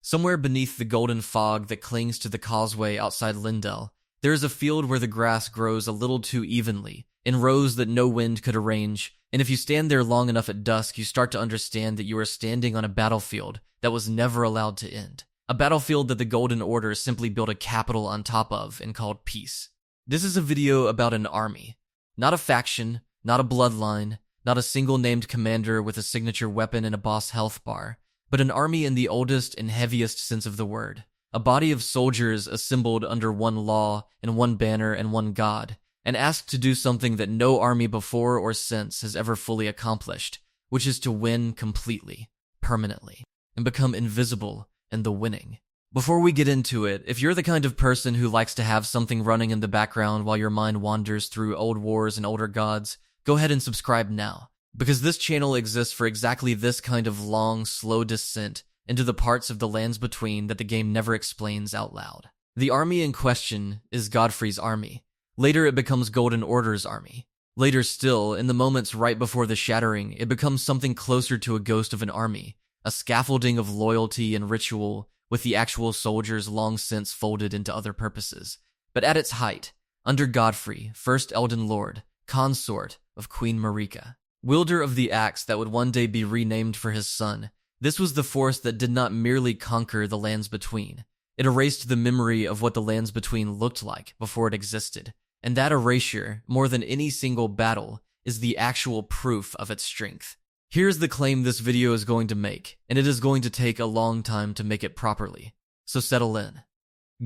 Somewhere beneath the golden fog that clings to the causeway outside Lindell, there is a field where the grass grows a little too evenly, in rows that no wind could arrange, and if you stand there long enough at dusk, you start to understand that you are standing on a battlefield that was never allowed to end. A battlefield that the Golden Order simply built a capital on top of and called peace. This is a video about an army. Not a faction, not a bloodline, not a single named commander with a signature weapon and a boss health bar, but an army in the oldest and heaviest sense of the word. A body of soldiers assembled under one law and one banner and one god, and asked to do something that no army before or since has ever fully accomplished, which is to win completely, permanently, and become invisible in the winning. Before we get into it, if you're the kind of person who likes to have something running in the background while your mind wanders through old wars and older gods, go ahead and subscribe now, because this channel exists for exactly this kind of long, slow descent into the parts of the lands between that the game never explains out loud. The army in question is Godfrey's army. Later it becomes Golden Order's army. Later still, in the moments right before the shattering, it becomes something closer to a ghost of an army, a scaffolding of loyalty and ritual, with the actual soldiers long since folded into other purposes. But at its height, under Godfrey, first Elden Lord, consort of Queen Marika, wielder of the axe that would one day be renamed for his son, this was the force that did not merely conquer the lands between. It erased the memory of what the lands between looked like before it existed, and that erasure, more than any single battle, is the actual proof of its strength. Here's the claim this video is going to make, and it is going to take a long time to make it properly, so settle in.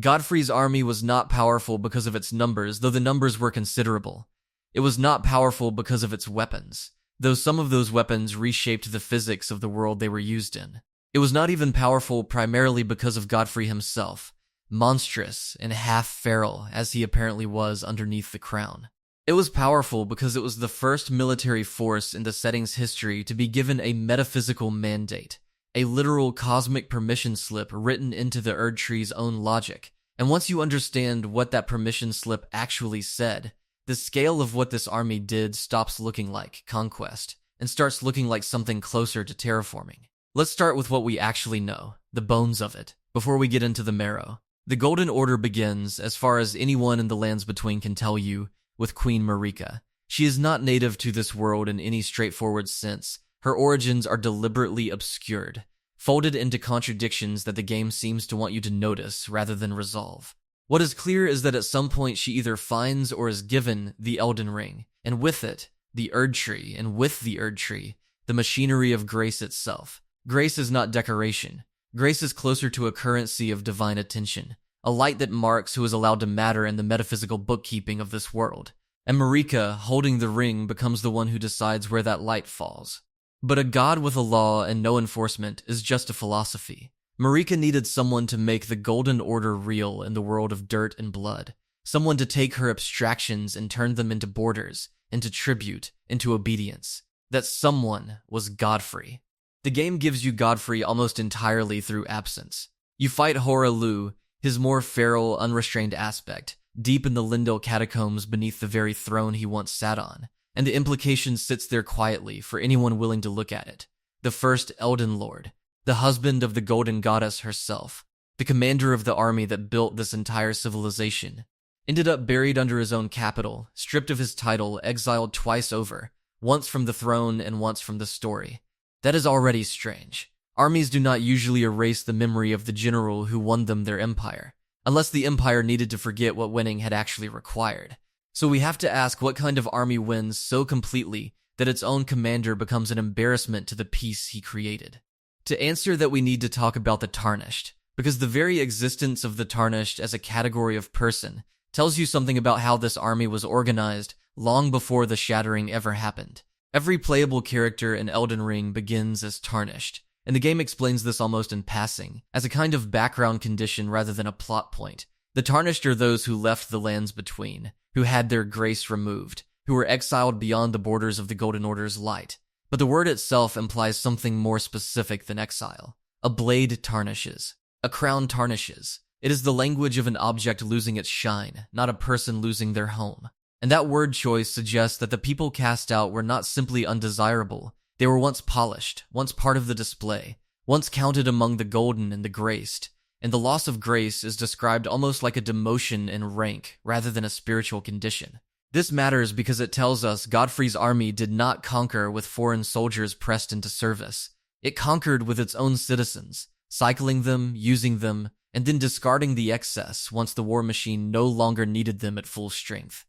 Godfrey's army was not powerful because of its numbers, though the numbers were considerable. It was not powerful because of its weapons, though some of those weapons reshaped the physics of the world they were used in. It was not even powerful primarily because of Godfrey himself, monstrous and half-feral as he apparently was underneath the crown. It was powerful because it was the first military force in the setting's history to be given a metaphysical mandate, a literal cosmic permission slip written into the Erd Tree's own logic. And once you understand what that permission slip actually said, the scale of what this army did stops looking like conquest and starts looking like something closer to terraforming. Let's start with what we actually know, the bones of it, before we get into the marrow. The Golden Order begins, as far as anyone in the lands between can tell you, with Queen Marika. She is not native to this world in any straightforward sense. Her origins are deliberately obscured, folded into contradictions that the game seems to want you to notice rather than resolve. What is clear is that at some point she either finds or is given the Elden Ring, and with it, the Erd Tree, and with the Erd Tree, the machinery of grace itself. Grace is not decoration. Grace is closer to a currency of divine attention, a light that marks who is allowed to matter in the metaphysical bookkeeping of this world. And Marika, holding the ring, becomes the one who decides where that light falls. But a god with a law and no enforcement is just a philosophy. Marika needed someone to make the Golden Order real in the world of dirt and blood, someone to take her abstractions and turn them into borders, into tribute, into obedience. That someone was Godfrey. The game gives you Godfrey almost entirely through absence. You fight Horalu, his more feral, unrestrained aspect, deep in the Lindell catacombs beneath the very throne he once sat on, and the implication sits there quietly for anyone willing to look at it. The first Elden Lord, the husband of the Golden Goddess herself, the commander of the army that built this entire civilization, ended up buried under his own capital, stripped of his title, exiled twice over, once from the throne and once from the story. That is already strange. Armies do not usually erase the memory of the general who won them their empire, unless the empire needed to forget what winning had actually required. So we have to ask what kind of army wins so completely that its own commander becomes an embarrassment to the peace he created. To answer that, we need to talk about the Tarnished, because the very existence of the Tarnished as a category of person tells you something about how this army was organized long before the shattering ever happened. Every playable character in Elden Ring begins as Tarnished, and the game explains this almost in passing, as a kind of background condition rather than a plot point. The Tarnished are those who left the lands between, who had their grace removed, who were exiled beyond the borders of the Golden Order's light. But the word itself implies something more specific than exile. A blade tarnishes. A crown tarnishes. It is the language of an object losing its shine, not a person losing their home. And that word choice suggests that the people cast out were not simply undesirable. They were once polished, once part of the display, once counted among the golden and the graced, and the loss of grace is described almost like a demotion in rank rather than a spiritual condition. This matters because it tells us Godfrey's army did not conquer with foreign soldiers pressed into service. It conquered with its own citizens, cycling them, using them, and then discarding the excess once the war machine no longer needed them at full strength.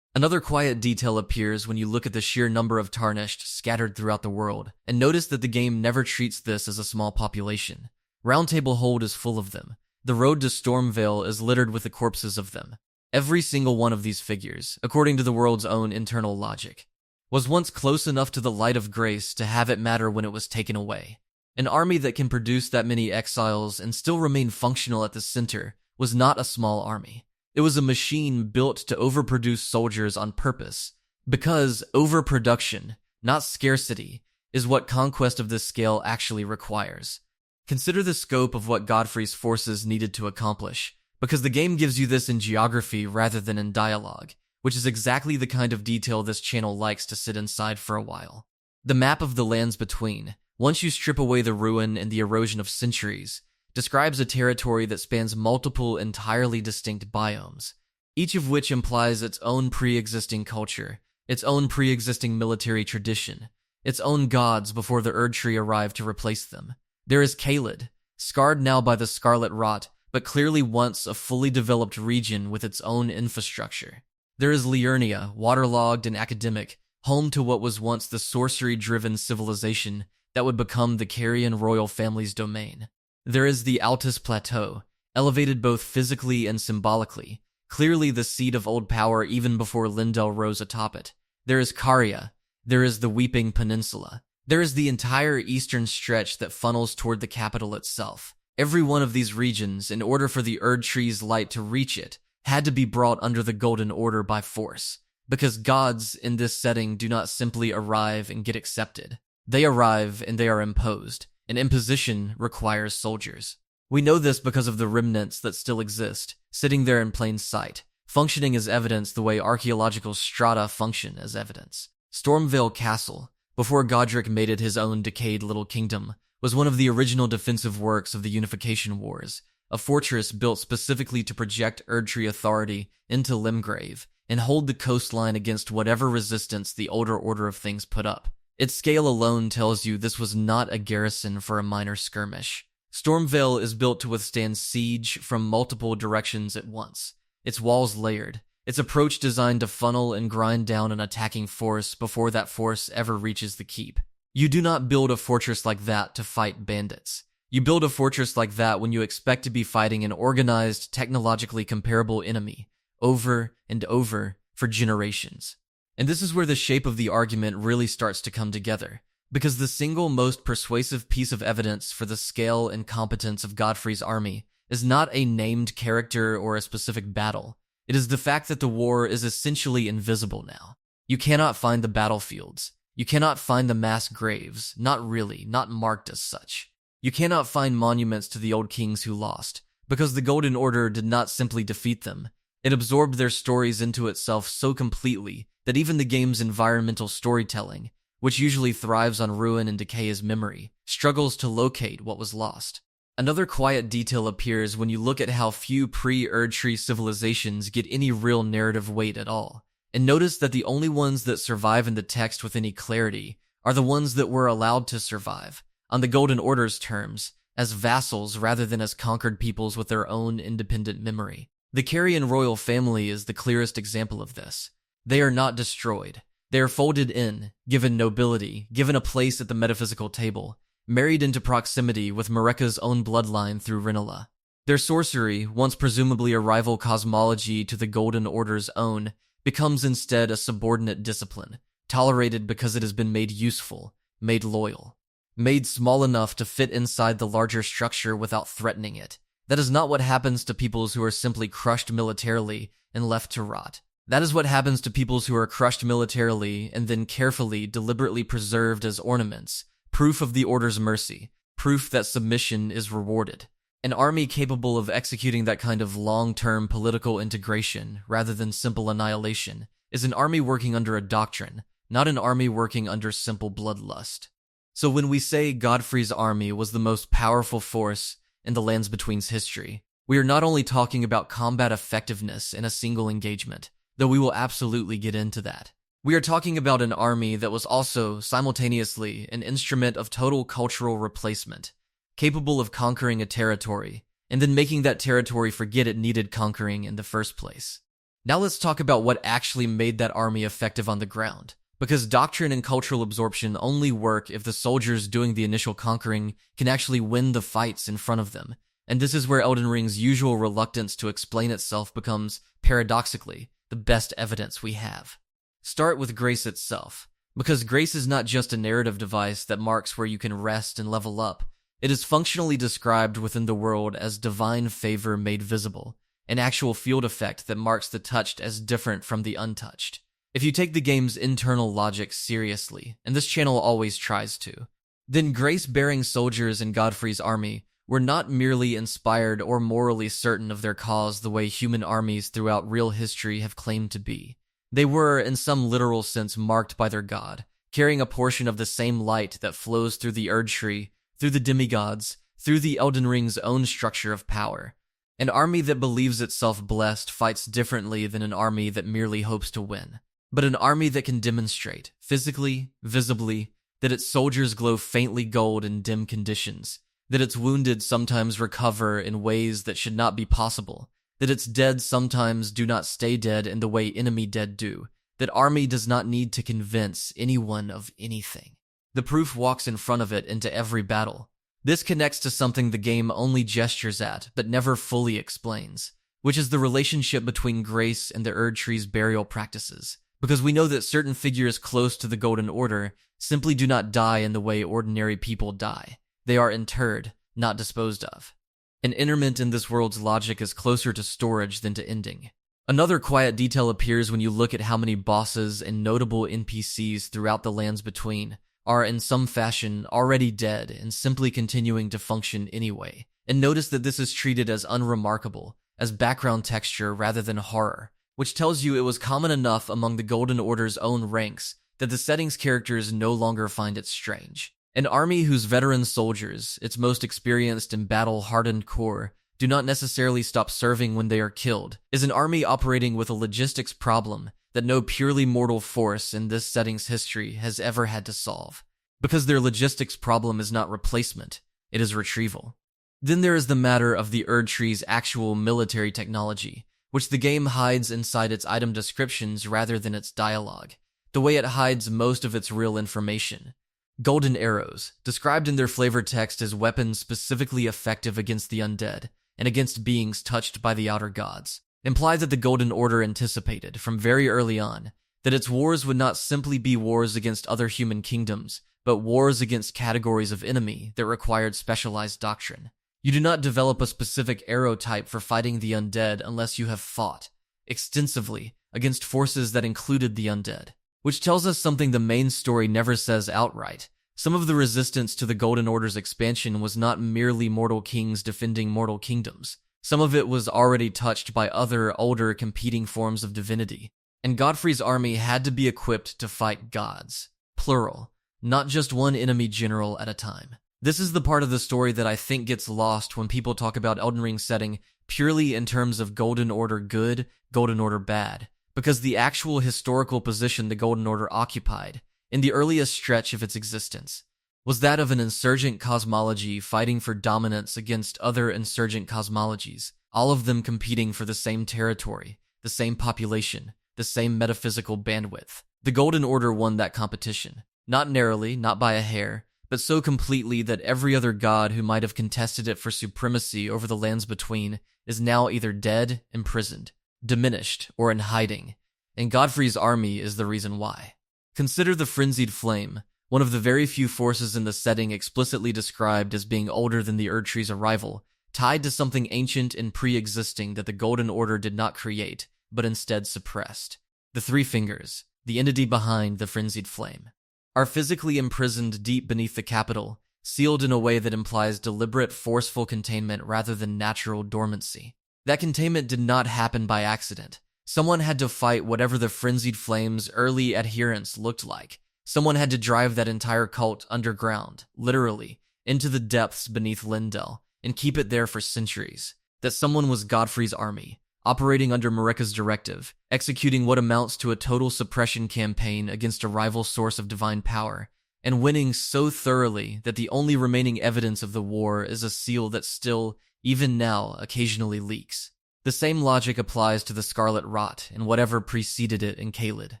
Another quiet detail appears when you look at the sheer number of tarnished scattered throughout the world, and notice that the game never treats this as a small population. Roundtable Hold is full of them. The road to Stormvale is littered with the corpses of them. Every single one of these figures, according to the world's own internal logic, was once close enough to the light of grace to have it matter when it was taken away. An army that can produce that many exiles and still remain functional at the center was not a small army. It was a machine built to overproduce soldiers on purpose, because overproduction, not scarcity, is what conquest of this scale actually requires. Consider the scope of what Godfrey's forces needed to accomplish, because the game gives you this in geography rather than in dialogue, which is exactly the kind of detail this channel likes to sit inside for a while. The map of the lands between, once you strip away the ruin and the erosion of centuries, describes a territory that spans multiple entirely distinct biomes, each of which implies its own pre-existing culture, its own pre-existing military tradition, its own gods before the Erdtree arrived to replace them. There is Caelid, scarred now by the Scarlet Rot, but clearly once a fully developed region with its own infrastructure. There is Liurnia, waterlogged and academic, home to what was once the sorcery-driven civilization that would become the Carian royal family's domain. There is the Altus Plateau, elevated both physically and symbolically, clearly the seat of old power even before Lindell rose atop it. There is Caria. There is the Weeping Peninsula. There is the entire eastern stretch that funnels toward the capital itself. Every one of these regions, in order for the Erdtree's light to reach it, had to be brought under the Golden Order by force, because gods in this setting do not simply arrive and get accepted. They arrive and they are imposed. An imposition requires soldiers. We know this because of the remnants that still exist, sitting there in plain sight, functioning as evidence the way archaeological strata function as evidence. Stormvale Castle, before Godric made it his own decayed little kingdom, was one of the original defensive works of the Unification Wars, a fortress built specifically to project Erdtree authority into Limgrave and hold the coastline against whatever resistance the older order of things put up. Its scale alone tells you this was not a garrison for a minor skirmish. Stormvale is built to withstand siege from multiple directions at once, its walls layered, its approach designed to funnel and grind down an attacking force before that force ever reaches the keep. You do not build a fortress like that to fight bandits. You build a fortress like that when you expect to be fighting an organized, technologically comparable enemy, over and over for generations. And this is where the shape of the argument really starts to come together, because the single most persuasive piece of evidence for the scale and competence of Godfrey's army is not a named character or a specific battle. It is the fact that the war is essentially invisible now. You cannot find the battlefields. You cannot find the mass graves, not really, not marked as such. You cannot find monuments to the old kings who lost, because the Golden Order did not simply defeat them. It absorbed their stories into itself so completely that even the game's environmental storytelling, which usually thrives on ruin and decay as memory, struggles to locate what was lost. Another quiet detail appears when you look at how few pre-Erdtree civilizations get any real narrative weight at all, and notice that the only ones that survive in the text with any clarity are the ones that were allowed to survive, on the Golden Order's terms, as vassals rather than as conquered peoples with their own independent memory. The Carian royal family is the clearest example of this. They are not destroyed. They are folded in, given nobility, given a place at the metaphysical table, married into proximity with Mareka's own bloodline through Rinola. Their sorcery, once presumably a rival cosmology to the Golden Order's own, becomes instead a subordinate discipline, tolerated because it has been made useful, made loyal, made small enough to fit inside the larger structure without threatening it. That is not what happens to peoples who are simply crushed militarily and left to rot. That is what happens to peoples who are crushed militarily and then carefully, deliberately preserved as ornaments, proof of the Order's mercy, proof that submission is rewarded. An army capable of executing that kind of long-term political integration, rather than simple annihilation, is an army working under a doctrine, not an army working under simple bloodlust. So when we say Godfrey's army was the most powerful force in the Lands Between's history, we are not only talking about combat effectiveness in a single engagement, though we will absolutely get into that. We are talking about an army that was also simultaneously an instrument of total cultural replacement, capable of conquering a territory, and then making that territory forget it needed conquering in the first place. Now let's talk about what actually made that army effective on the ground, because doctrine and cultural absorption only work if the soldiers doing the initial conquering can actually win the fights in front of them, and this is where Elden Ring's usual reluctance to explain itself becomes, paradoxically, the best evidence we have. Start with grace itself, because grace is not just a narrative device that marks where you can rest and level up. It is functionally described within the world as divine favor made visible, an actual field effect that marks the touched as different from the untouched. If you take the game's internal logic seriously, and this channel always tries to, then grace-bearing soldiers in Godfrey's army were not merely inspired or morally certain of their cause the way human armies throughout real history have claimed to be. They were, in some literal sense, marked by their god, carrying a portion of the same light that flows through the Erd Tree, through the demigods, through the Elden Ring's own structure of power. An army that believes itself blessed fights differently than an army that merely hopes to win, but an army that can demonstrate, physically, visibly, that its soldiers glow faintly gold in dim conditions, that its wounded sometimes recover in ways that should not be possible, that its dead sometimes do not stay dead in the way enemy dead do, that army does not need to convince anyone of anything. The proof walks in front of it into every battle. This connects to something the game only gestures at, but never fully explains, which is the relationship between grace and the Erd Tree's burial practices, because we know that certain figures close to the Golden Order simply do not die in the way ordinary people die. They are interred, not disposed of. An interment in this world's logic is closer to storage than to ending. Another quiet detail appears when you look at how many bosses and notable NPCs throughout the Lands Between are in some fashion already dead and simply continuing to function anyway, and notice that this is treated as unremarkable, as background texture rather than horror, which tells you it was common enough among the Golden Order's own ranks that the setting's characters no longer find it strange. An army whose veteran soldiers, its most experienced and battle-hardened core, do not necessarily stop serving when they are killed, is an army operating with a logistics problem that no purely mortal force in this setting's history has ever had to solve, because their logistics problem is not replacement, it is retrieval. Then there is the matter of the Erd Tree's actual military technology, which the game hides inside its item descriptions rather than its dialogue, the way it hides most of its real information. Golden arrows, described in their flavor text as weapons specifically effective against the undead and against beings touched by the outer gods, imply that the Golden Order anticipated, from very early on, that its wars would not simply be wars against other human kingdoms, but wars against categories of enemy that required specialized doctrine. You do not develop a specific arrow type for fighting the undead unless you have fought, extensively, against forces that included the undead, which tells us something the main story never says outright. Some of the resistance to the Golden Order's expansion was not merely mortal kings defending mortal kingdoms. Some of it was already touched by other, older, competing forms of divinity, and Godfrey's army had to be equipped to fight gods, plural, not just one enemy general at a time. This is the part of the story that I think gets lost when people talk about Elden Ring's setting purely in terms of Golden Order good, Golden Order bad, because the actual historical position the Golden Order occupied, in the earliest stretch of its existence, was that of an insurgent cosmology fighting for dominance against other insurgent cosmologies, all of them competing for the same territory, the same population, the same metaphysical bandwidth. The Golden Order won that competition, not narrowly, not by a hair, but so completely that every other god who might have contested it for supremacy over the Lands Between is now either dead, imprisoned, diminished, or in hiding, and Godfrey's army is the reason why. Consider the Frenzied Flame, one of the very few forces in the setting explicitly described as being older than the Erd Tree's arrival, tied to something ancient and pre-existing that the Golden Order did not create, but instead suppressed. The Three Fingers, the entity behind the Frenzied Flame, are physically imprisoned deep beneath the capital, sealed in a way that implies deliberate, forceful containment rather than natural dormancy. That containment did not happen by accident. Someone had to fight whatever the Frenzied Flame's early adherents looked like, Someone had to drive that entire cult underground, literally, into the depths beneath Lindell, and keep it there for centuries. That someone was Godfrey's army, operating under Marika's directive, executing what amounts to a total suppression campaign against a rival source of divine power, and winning so thoroughly that the only remaining evidence of the war is a seal that still, even now, occasionally leaks. The same logic applies to the Scarlet Rot and whatever preceded it in Caelid.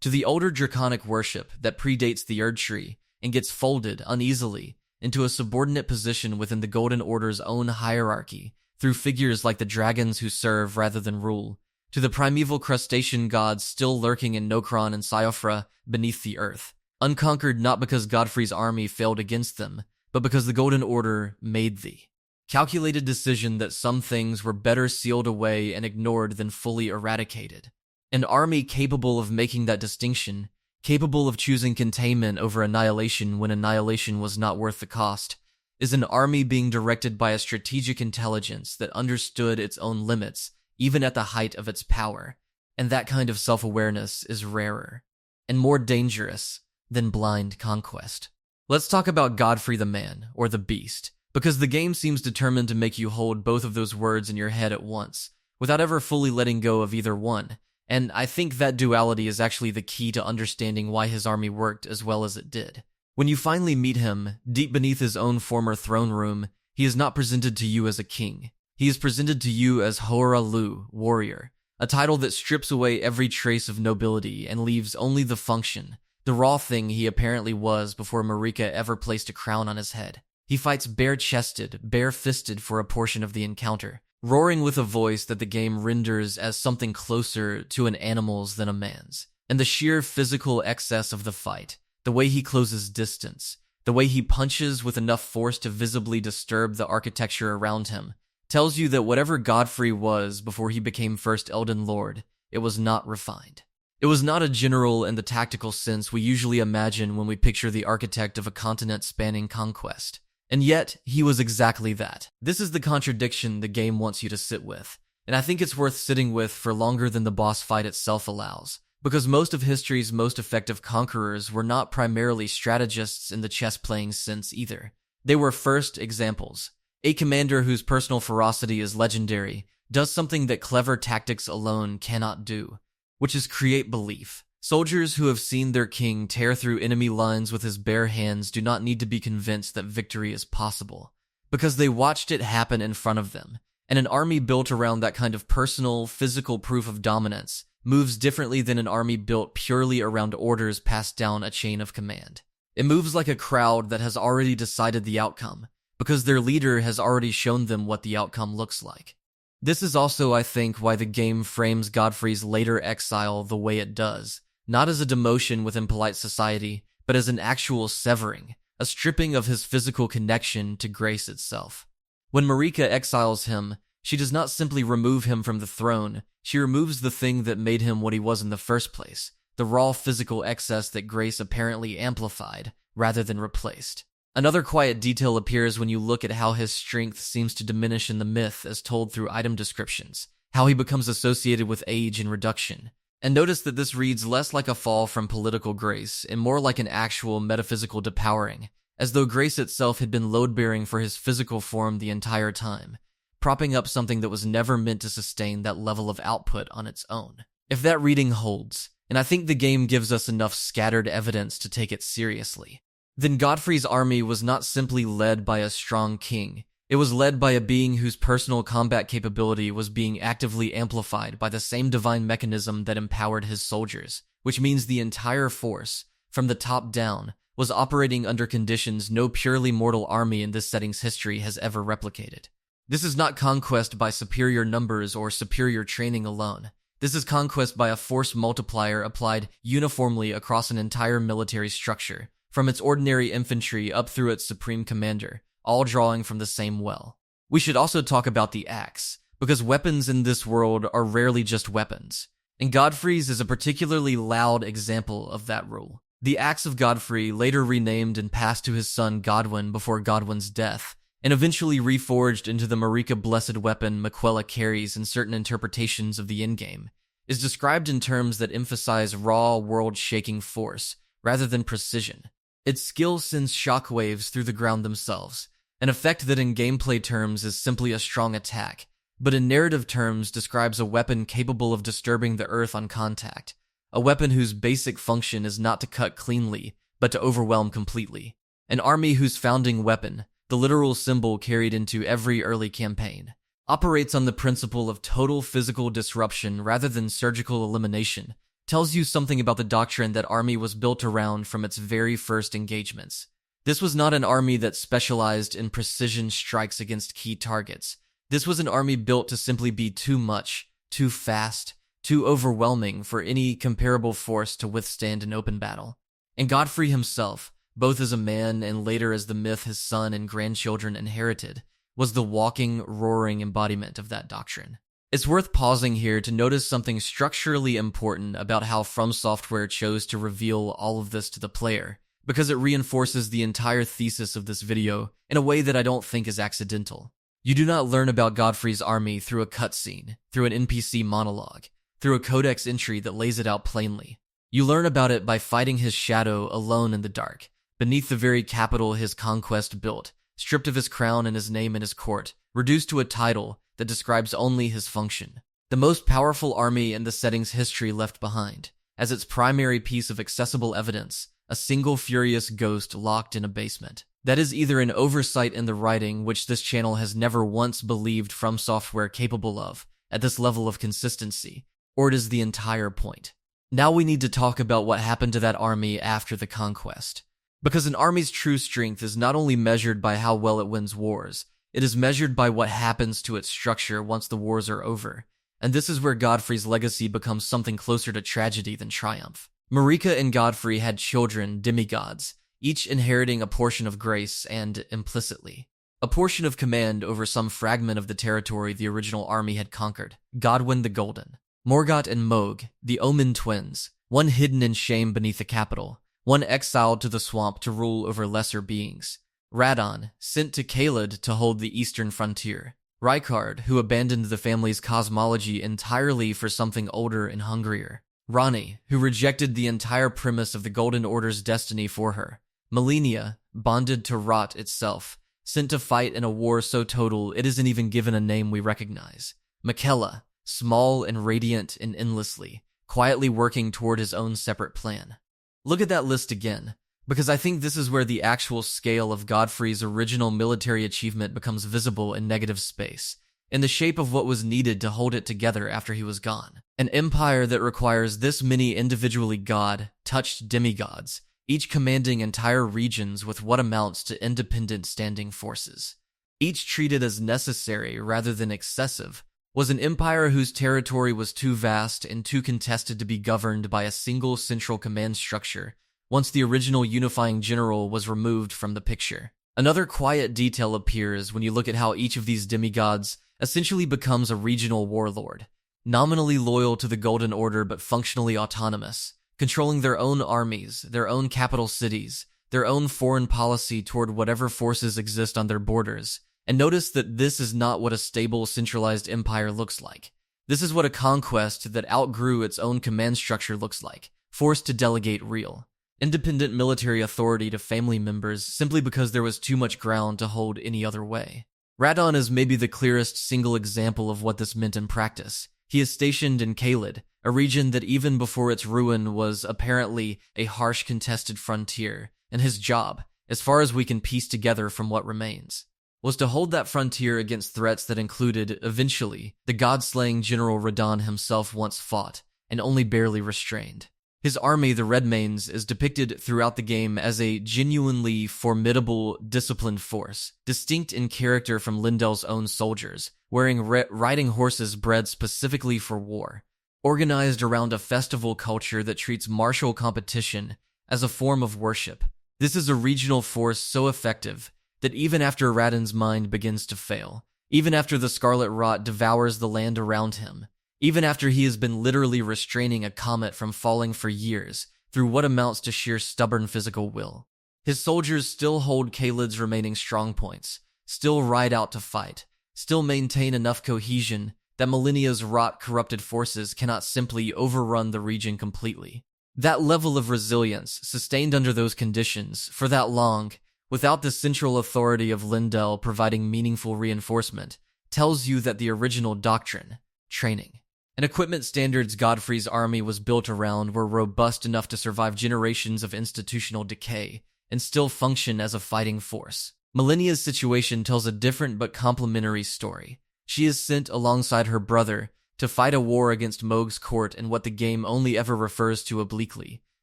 To the older draconic worship that predates the Erd Tree and gets folded uneasily into a subordinate position within the Golden Order's own hierarchy through figures like the dragons who serve rather than rule, to the primeval crustacean gods still lurking in Nokron and Siofra beneath the earth, unconquered not because Godfrey's army failed against them, but because the Golden Order made thee. Calculated decision that some things were better sealed away and ignored than fully eradicated. An army capable of making that distinction, capable of choosing containment over annihilation when annihilation was not worth the cost, is an army being directed by a strategic intelligence that understood its own limits, even at the height of its power. And that kind of self-awareness is rarer and more dangerous than blind conquest. Let's talk about Godfrey the Man, or the Beast, because the game seems determined to make you hold both of those words in your head at once, without ever fully letting go of either one. And I think that duality is actually the key to understanding why his army worked as well as it did. When you finally meet him, deep beneath his own former throne room, he is not presented to you as a king. He is presented to you as Hora Lu, warrior, a title that strips away every trace of nobility and leaves only the function, the raw thing he apparently was before Marika ever placed a crown on his head. He fights bare-chested, bare-fisted for a portion of the encounter, roaring with a voice that the game renders as something closer to an animal's than a man's. And the sheer physical excess of the fight, the way he closes distance, the way he punches with enough force to visibly disturb the architecture around him, tells you that whatever Godfrey was before he became first Elden Lord, it was not refined. It was not a general in the tactical sense we usually imagine when we picture the architect of a continent-spanning conquest. And yet, he was exactly that. This is the contradiction the game wants you to sit with, and I think it's worth sitting with for longer than the boss fight itself allows, because most of history's most effective conquerors were not primarily strategists in the chess-playing sense either. They were first examples. A commander whose personal ferocity is legendary does something that clever tactics alone cannot do, which is create belief. Soldiers who have seen their king tear through enemy lines with his bare hands do not need to be convinced that victory is possible, because they watched it happen in front of them, and an army built around that kind of personal, physical proof of dominance moves differently than an army built purely around orders passed down a chain of command. It moves like a crowd that has already decided the outcome, because their leader has already shown them what the outcome looks like. This is also, I think, why the game frames Godfrey's later exile the way it does, not as a demotion within polite society, but as an actual severing, a stripping of his physical connection to grace itself. When Marika exiles him, she does not simply remove him from the throne, she removes the thing that made him what he was in the first place, the raw physical excess that grace apparently amplified, rather than replaced. Another quiet detail appears when you look at how his strength seems to diminish in the myth as told through item descriptions, how he becomes associated with age and reduction. And notice that this reads less like a fall from political grace and more like an actual metaphysical depowering, as though grace itself had been load-bearing for his physical form the entire time, propping up something that was never meant to sustain that level of output on its own. If that reading holds, and I think the game gives us enough scattered evidence to take it seriously, then Godfrey's army was not simply led by a strong king. It was led by a being whose personal combat capability was being actively amplified by the same divine mechanism that empowered his soldiers, which means the entire force, from the top down, was operating under conditions no purely mortal army in this setting's history has ever replicated. This is not conquest by superior numbers or superior training alone. This is conquest by a force multiplier applied uniformly across an entire military structure, from its ordinary infantry up through its supreme commander, all drawing from the same well. We should also talk about the axe, because weapons in this world are rarely just weapons, and Godfrey's is a particularly loud example of that rule. The axe of Godfrey, later renamed and passed to his son Godwyn before Godwyn's death, and eventually reforged into the Marika blessed weapon Miquella carries in certain interpretations of the endgame, is described in terms that emphasize raw, world-shaking force, rather than precision. Its skill sends shockwaves through the ground themselves, an effect that in gameplay terms is simply a strong attack, but in narrative terms describes a weapon capable of disturbing the earth on contact, a weapon whose basic function is not to cut cleanly, but to overwhelm completely. An army whose founding weapon, the literal symbol carried into every early campaign, operates on the principle of total physical disruption rather than surgical elimination, tells you something about the doctrine that army was built around from its very first engagements. This was not an army that specialized in precision strikes against key targets. This was an army built to simply be too much, too fast, too overwhelming for any comparable force to withstand an open battle. And Godfrey himself, both as a man and later as the myth his son and grandchildren inherited, was the walking, roaring embodiment of that doctrine. It's worth pausing here to notice something structurally important about how From Software chose to reveal all of this to the player, because it reinforces the entire thesis of this video in a way that I don't think is accidental. You do not learn about Godfrey's army through a cutscene, through an NPC monologue, through a codex entry that lays it out plainly. You learn about it by fighting his shadow alone in the dark, beneath the very capital his conquest built, stripped of his crown and his name and his court, reduced to a title that describes only his function. The most powerful army in the setting's history left behind, as its primary piece of accessible evidence, a single furious ghost locked in a basement. That is either an oversight in the writing, which this channel has never once believed From Software capable of at this level of consistency, or it is the entire point. Now we need to talk about what happened to that army after the conquest. Because an army's true strength is not only measured by how well it wins wars, it is measured by what happens to its structure once the wars are over. And this is where Godfrey's legacy becomes something closer to tragedy than triumph. Marika and Godfrey had children, demigods, each inheriting a portion of grace and, implicitly, a portion of command over some fragment of the territory the original army had conquered. Godwyn the Golden, Morgott and Mohg, the Omen twins, one hidden in shame beneath the capital, one exiled to the swamp to rule over lesser beings. Radon, sent to Caelid to hold the eastern frontier. Rykard, who abandoned the family's cosmology entirely for something older and hungrier. Ranni, who rejected the entire premise of the Golden Order's destiny for her. Malenia, bonded to rot itself, sent to fight in a war so total it isn't even given a name we recognize. Miquella, small and radiant and endlessly, quietly working toward his own separate plan. Look at that list again, because I think this is where the actual scale of Godfrey's original military achievement becomes visible in negative space, in the shape of what was needed to hold it together after he was gone. An empire that requires this many individually god-touched demigods, each commanding entire regions with what amounts to independent standing forces, each treated as necessary rather than excessive, was an empire whose territory was too vast and too contested to be governed by a single central command structure once the original unifying general was removed from the picture. Another quiet detail appears when you look at how each of these demigods essentially becomes a regional warlord, nominally loyal to the Golden Order but functionally autonomous, controlling their own armies, their own capital cities, their own foreign policy toward whatever forces exist on their borders. And notice that this is not what a stable, centralized empire looks like. This is what a conquest that outgrew its own command structure looks like, forced to delegate real, independent military authority to family members simply because there was too much ground to hold any other way. Radon is maybe the clearest single example of what this meant in practice. He is stationed in Caelid, a region that even before its ruin was apparently a harsh contested frontier, and his job, as far as we can piece together from what remains, was to hold that frontier against threats that included, eventually, the god-slaying General Radon himself once fought, and only barely restrained. His army, the Redmanes, is depicted throughout the game as a genuinely formidable, disciplined force, distinct in character from Lindell's own soldiers, wearing riding horses bred specifically for war, organized around a festival culture that treats martial competition as a form of worship. This is a regional force so effective that even after Radon's mind begins to fail, even after the Scarlet Rot devours the land around him, even after he has been literally restraining a comet from falling for years through what amounts to sheer stubborn physical will, his soldiers still hold Caelid's remaining strongpoints, still ride out to fight, still maintain enough cohesion that Millennia's rot-corrupted forces cannot simply overrun the region completely. That level of resilience, sustained under those conditions, for that long, without the central authority of Lindell providing meaningful reinforcement, tells you that the original doctrine, training, and equipment standards Godfrey's army was built around were robust enough to survive generations of institutional decay and still function as a fighting force. Millennia's situation tells a different but complementary story. She is sent alongside her brother to fight a war against Mohg's court in what the game only ever refers to obliquely,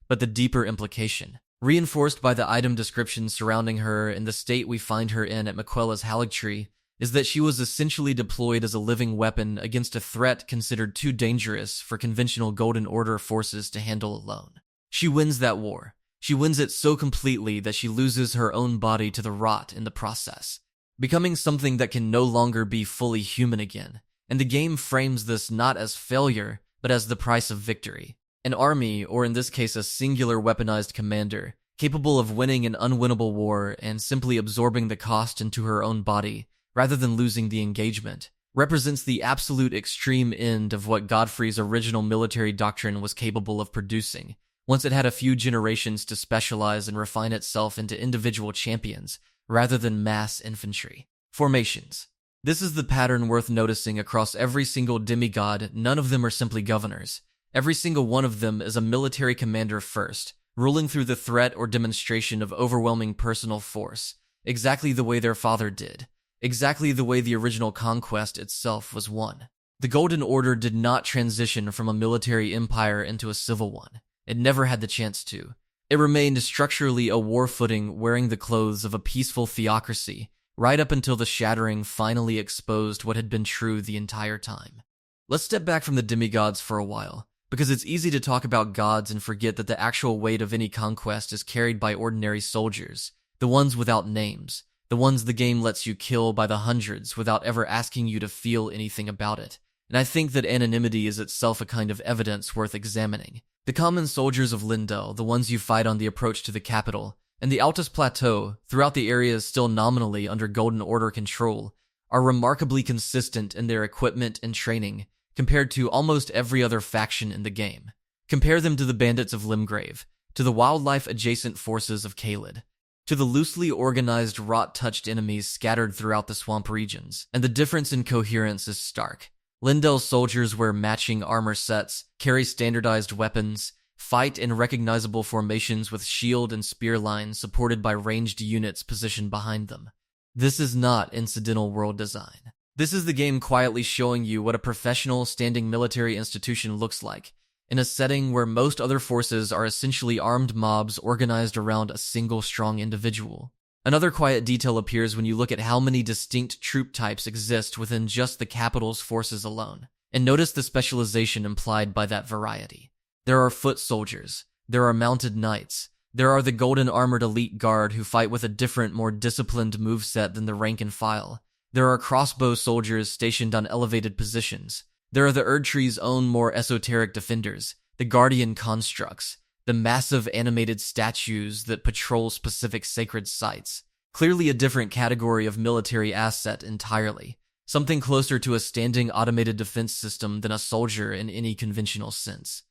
but the deeper implication, reinforced by the item descriptions surrounding her and the state we find her in at Miquella's Haligtree, is that she was essentially deployed as a living weapon against a threat considered too dangerous for conventional Golden Order forces to handle alone. She wins that war. She wins it so completely that she loses her own body to the rot in the process, becoming something that can no longer be fully human again. And the game frames this not as failure, but as the price of victory. An army, or in this case a singular weaponized commander, capable of winning an unwinnable war and simply absorbing the cost into her own body, rather than losing the engagement, represents the absolute extreme end of what Godfrey's original military doctrine was capable of producing, once it had a few generations to specialize and refine itself into individual champions, rather than mass infantry. Formations. This is the pattern worth noticing across every single demigod. None of them are simply governors. Every single one of them is a military commander first, ruling through the threat or demonstration of overwhelming personal force, exactly the way their father did, exactly the way the original conquest itself was won. The Golden Order did not transition from a military empire into a civil one. It never had the chance to. It remained structurally a war footing, wearing the clothes of a peaceful theocracy, right up until the shattering finally exposed what had been true the entire time. Let's step back from the demigods for a while, because it's easy to talk about gods and forget that the actual weight of any conquest is carried by ordinary soldiers, the ones without names, the ones the game lets you kill by the hundreds without ever asking you to feel anything about it. And I think that anonymity is itself a kind of evidence worth examining. The common soldiers of Lindell, the ones you fight on the approach to the capital, and the Altus Plateau, throughout the areas still nominally under Golden Order control, are remarkably consistent in their equipment and training compared to almost every other faction in the game. Compare them to the bandits of Limgrave, to the wildlife-adjacent forces of Caelid, to the loosely organized rot-touched enemies scattered throughout the swamp regions, and the difference in coherence is stark. Lindell's soldiers wear matching armor sets, carry standardized weapons, fight in recognizable formations with shield and spear lines supported by ranged units positioned behind them. This is not incidental world design. This is the game quietly showing you what a professional standing military institution looks like, in a setting where most other forces are essentially armed mobs organized around a single strong individual. Another quiet detail appears when you look at how many distinct troop types exist within just the capital's forces alone, and notice the specialization implied by that variety. There are foot soldiers, there are mounted knights, there are the golden armored elite guard who fight with a different, more disciplined moveset than the rank and file. There are crossbow soldiers stationed on elevated positions. There are the Erdtree's own more esoteric defenders, the guardian constructs, the massive animated statues that patrol specific sacred sites. Clearly a different category of military asset entirely, something closer to a standing automated defense system than a soldier in any conventional sense.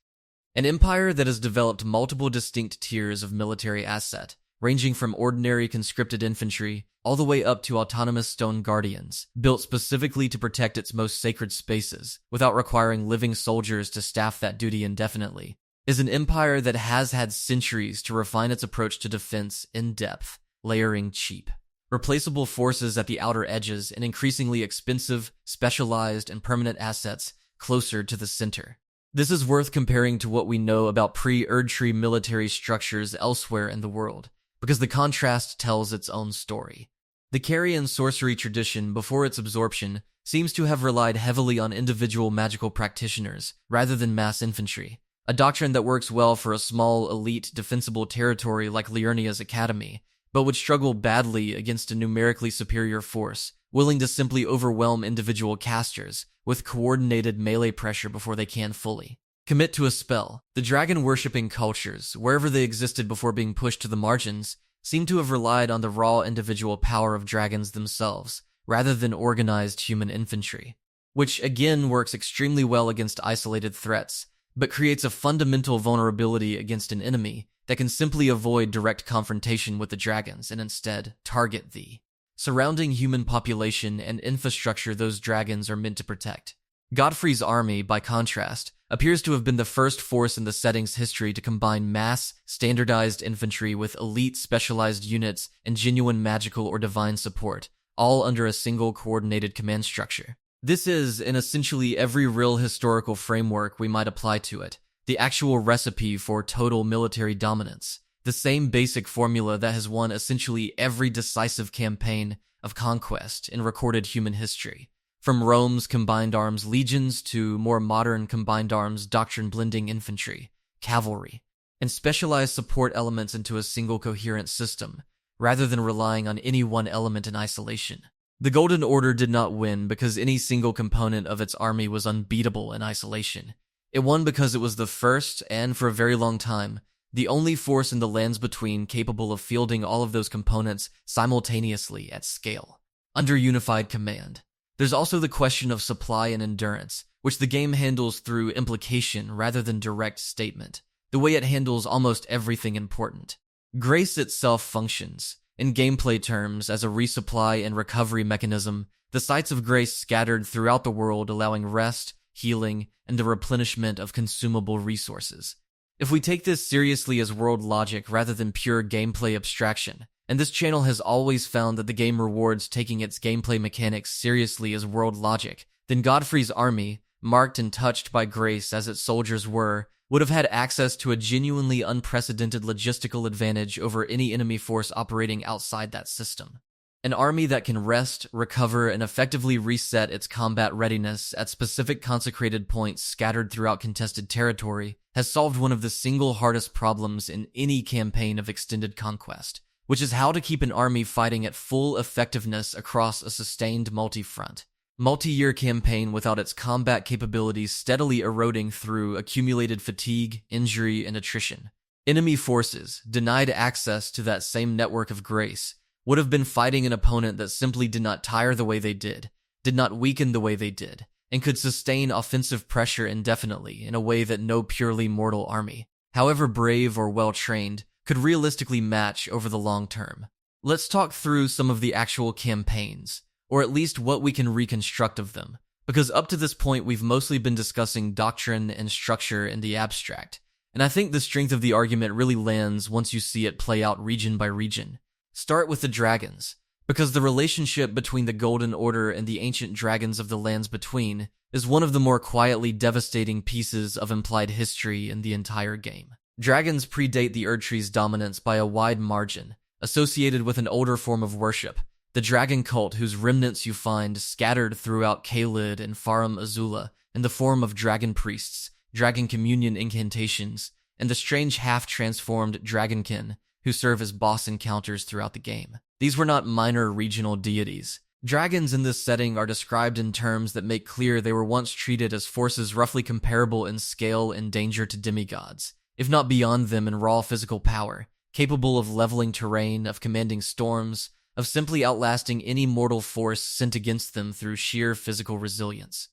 An empire that has developed multiple distinct tiers of military asset, ranging from ordinary conscripted infantry all the way up to autonomous stone guardians, built specifically to protect its most sacred spaces, without requiring living soldiers to staff that duty indefinitely, is an empire that has had centuries to refine its approach to defense in depth, layering cheap, replaceable forces at the outer edges and increasingly expensive, specialized, and permanent assets closer to the center. This is worth comparing to what we know about pre-Erdtree military structures elsewhere in the world, because the contrast tells its own story. The Carrion sorcery tradition, before its absorption, seems to have relied heavily on individual magical practitioners rather than mass infantry, a doctrine that works well for a small, elite, defensible territory like Liurnia's academy, but would struggle badly against a numerically superior force, willing to simply overwhelm individual casters with coordinated melee pressure before they can fully commit to a spell. The dragon-worshipping cultures, wherever they existed before being pushed to the margins, seem to have relied on the raw individual power of dragons themselves, rather than organized human infantry, which again works extremely well against isolated threats, but creates a fundamental vulnerability against an enemy that can simply avoid direct confrontation with the dragons and instead target the surrounding human population and infrastructure those dragons are meant to protect. Godfrey's army, by contrast, appears to have been the first force in the setting's history to combine mass, standardized infantry with elite specialized units and genuine magical or divine support, all under a single coordinated command structure. This is, in essentially every real historical framework we might apply to it, the actual recipe for total military dominance, the same basic formula that has won essentially every decisive campaign of conquest in recorded human history, from Rome's combined arms legions to more modern combined arms doctrine-blending infantry, cavalry, and specialized support elements into a single coherent system, rather than relying on any one element in isolation. The Golden Order did not win because any single component of its army was unbeatable in isolation. It won because it was the first, and for a very long time, the only force in the lands between capable of fielding all of those components simultaneously at scale, under unified command. There's also the question of supply and endurance, which the game handles through implication rather than direct statement, the way it handles almost everything important. Grace itself functions, in gameplay terms, as a resupply and recovery mechanism, the sites of grace scattered throughout the world allowing rest, healing, and the replenishment of consumable resources. If we take this seriously as world logic rather than pure gameplay abstraction, and this channel has always found that the game rewards taking its gameplay mechanics seriously as world logic, then Godfrey's army, marked and touched by grace as its soldiers were, would have had access to a genuinely unprecedented logistical advantage over any enemy force operating outside that system. An army that can rest, recover, and effectively reset its combat readiness at specific consecrated points scattered throughout contested territory has solved one of the single hardest problems in any campaign of extended conquest, which is how to keep an army fighting at full effectiveness across a sustained multi-front, multi-year campaign without its combat capabilities steadily eroding through accumulated fatigue, injury, and attrition. Enemy forces, denied access to that same network of grace, would have been fighting an opponent that simply did not tire the way they did not weaken the way they did, and could sustain offensive pressure indefinitely in a way that no purely mortal army, however brave or well-trained, could realistically match over the long term. Let's talk through some of the actual campaigns, or at least what we can reconstruct of them, because up to this point we've mostly been discussing doctrine and structure in the abstract, and I think the strength of the argument really lands once you see it play out region by region. Start with the dragons, because the relationship between the Golden Order and the ancient dragons of the lands between is one of the more quietly devastating pieces of implied history in the entire game. Dragons predate the Erdtree's dominance by a wide margin, associated with an older form of worship, the dragon cult whose remnants you find scattered throughout Caelid and Farum Azula in the form of dragon priests, dragon communion incantations, and the strange half-transformed dragonkin who serve as boss encounters throughout the game. These were not minor regional deities. Dragons in this setting are described in terms that make clear they were once treated as forces roughly comparable in scale and danger to demigods, if not beyond them in raw physical power, capable of leveling terrain, of commanding storms, of simply outlasting any mortal force sent against them through sheer physical resilience.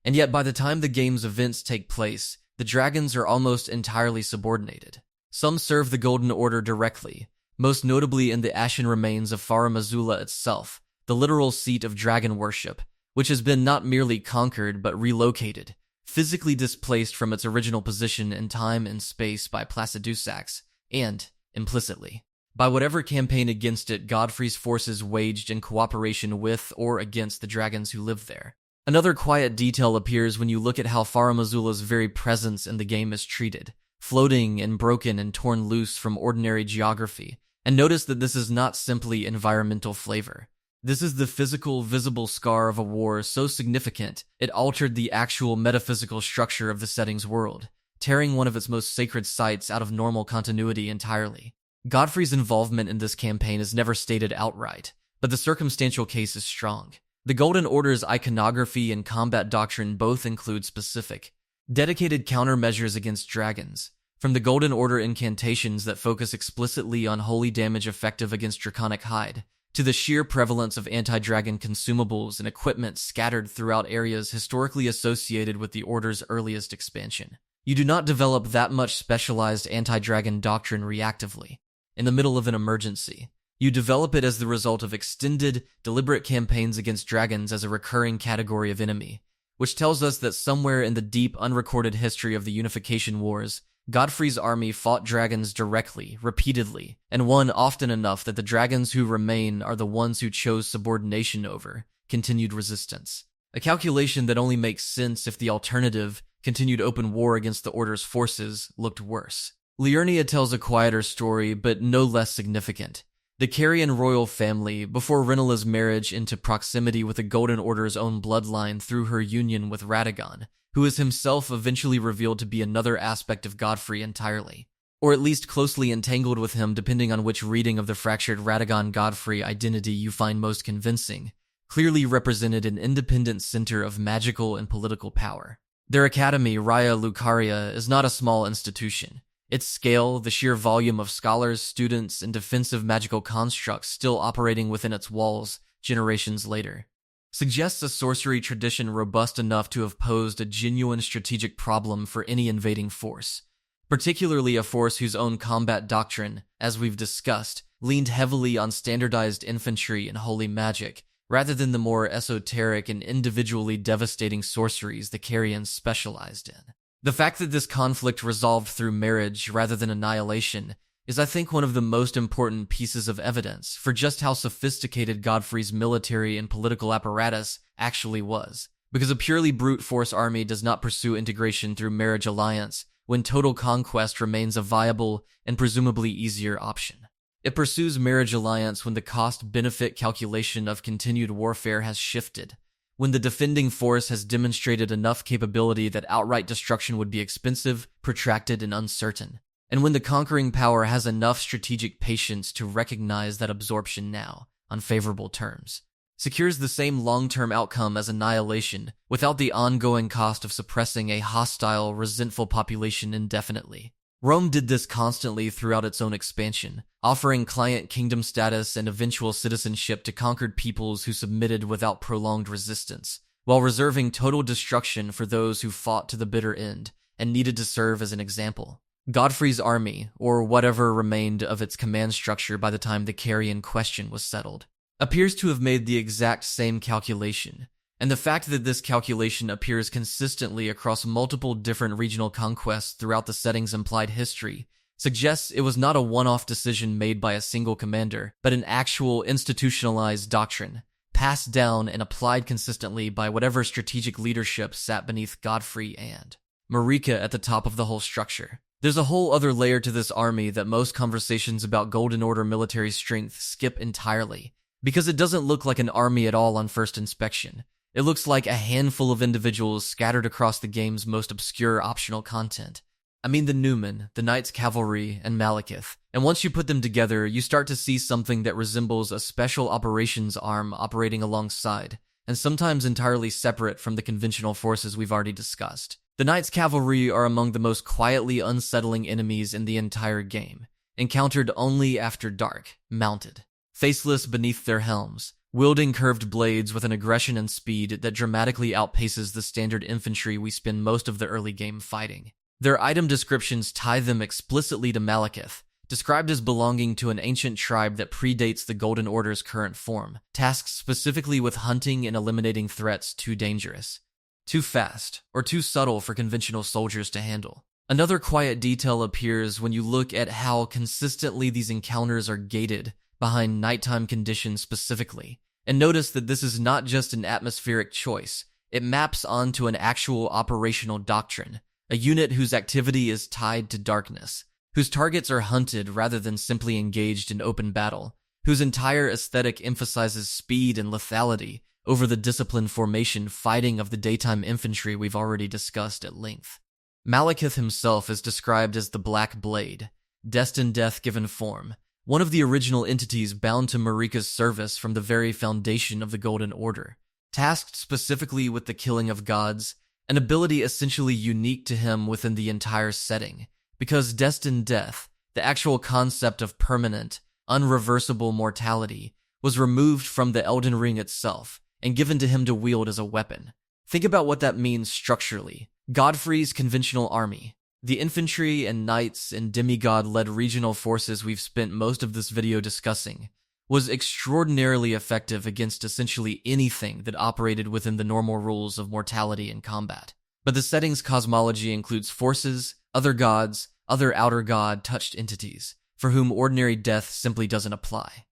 And yet by the time the game's events take place, the dragons are almost entirely subordinated. Some serve the Golden Order directly, most notably in the ashen remains of Farum Azula itself, the literal seat of dragon worship, which has been not merely conquered but relocated, physically displaced from its original position in time and space by Placidusax, and, implicitly, by whatever campaign against it Godfrey's forces waged in cooperation with or against the dragons who lived there. Another quiet detail appears when you look at how Farum Azula's very presence in the game is treated, floating and broken and torn loose from ordinary geography, and notice that this is not simply environmental flavor. This is the physical, visible scar of a war so significant it altered the actual metaphysical structure of the setting's world, tearing one of its most sacred sites out of normal continuity entirely. Godfrey's involvement in this campaign is never stated outright, but the circumstantial case is strong. The Golden Order's iconography and combat doctrine both include specific, dedicated countermeasures against dragons, from the Golden Order incantations that focus explicitly on holy damage effective against draconic hide, to the sheer prevalence of anti-dragon consumables and equipment scattered throughout areas historically associated with the Order's earliest expansion. You do not develop that much specialized anti-dragon doctrine reactively, in the middle of an emergency. You develop it as the result of extended, deliberate campaigns against dragons as a recurring category of enemy, which tells us that somewhere in the deep, unrecorded history of the Unification Wars, Godfrey's army fought dragons directly, repeatedly, and won often enough that the dragons who remain are the ones who chose subordination over continued resistance. A calculation that only makes sense if the alternative, continued open war against the Order's forces, looked worse. Liurnia tells a quieter story, but no less significant. The Carian royal family, before Renala's marriage into proximity with the Golden Order's own bloodline through her union with Radagon, who is himself eventually revealed to be another aspect of Godfrey entirely, or at least closely entangled with him depending on which reading of the fractured Radagon-Godfrey identity you find most convincing, clearly represented an independent center of magical and political power. Their academy, Raya Lucaria, is not a small institution. Its scale, the sheer volume of scholars, students, and defensive magical constructs still operating within its walls generations later, suggests a sorcery tradition robust enough to have posed a genuine strategic problem for any invading force, particularly a force whose own combat doctrine, as we've discussed, leaned heavily on standardized infantry and holy magic, rather than the more esoteric and individually devastating sorceries the Carians specialized in. The fact that this conflict resolved through marriage rather than annihilation is, I think, one of the most important pieces of evidence for just how sophisticated Godfrey's military and political apparatus actually was, because a purely brute force army does not pursue integration through marriage alliance when total conquest remains a viable and presumably easier option. It pursues marriage alliance when the cost-benefit calculation of continued warfare has shifted, when the defending force has demonstrated enough capability that outright destruction would be expensive, protracted, and uncertain, and when the conquering power has enough strategic patience to recognize that absorption now, on favorable terms, secures the same long-term outcome as annihilation without the ongoing cost of suppressing a hostile, resentful population indefinitely. Rome did this constantly throughout its own expansion, offering client kingdom status and eventual citizenship to conquered peoples who submitted without prolonged resistance, while reserving total destruction for those who fought to the bitter end and needed to serve as an example. Godfrey's army, or whatever remained of its command structure by the time the Carian question was settled, appears to have made the exact same calculation, and the fact that this calculation appears consistently across multiple different regional conquests throughout the setting's implied history suggests it was not a one-off decision made by a single commander, but an actual institutionalized doctrine, passed down and applied consistently by whatever strategic leadership sat beneath Godfrey and Marika at the top of the whole structure. There's a whole other layer to this army that most conversations about Golden Order military strength skip entirely, because it doesn't look like an army at all on first inspection. It looks like a handful of individuals scattered across the game's most obscure optional content. I mean the Numen, the Knights Cavalry, and Malekith. And once you put them together, you start to see something that resembles a special operations arm operating alongside, and sometimes entirely separate from the conventional forces we've already discussed. The Knights Cavalry are among the most quietly unsettling enemies in the entire game, encountered only after dark, mounted, faceless beneath their helms, wielding curved blades with an aggression and speed that dramatically outpaces the standard infantry we spend most of the early game fighting. Their item descriptions tie them explicitly to Malekith, described as belonging to an ancient tribe that predates the Golden Order's current form, tasked specifically with hunting and eliminating threats too dangerous, too fast, or too subtle for conventional soldiers to handle. Another quiet detail appears when you look at how consistently these encounters are gated behind nighttime conditions specifically, and notice that this is not just an atmospheric choice. It maps onto an actual operational doctrine, a unit whose activity is tied to darkness, whose targets are hunted rather than simply engaged in open battle, whose entire aesthetic emphasizes speed and lethality over the disciplined formation fighting of the daytime infantry we've already discussed at length. Malekith himself is described as the Black Blade, destined death given form, one of the original entities bound to Marika's service from the very foundation of the Golden Order, tasked specifically with the killing of gods, an ability essentially unique to him within the entire setting, because destined death, the actual concept of permanent, unreversible mortality, was removed from the Elden Ring itself and given to him to wield as a weapon. Think about what that means structurally. Godfrey's conventional army. The infantry and knights and demigod-led regional forces we've spent most of this video discussing was extraordinarily effective against essentially anything that operated within the normal rules of mortality and combat. But the setting's cosmology includes forces, other gods, other outer god-touched entities, for whom ordinary death simply doesn't apply.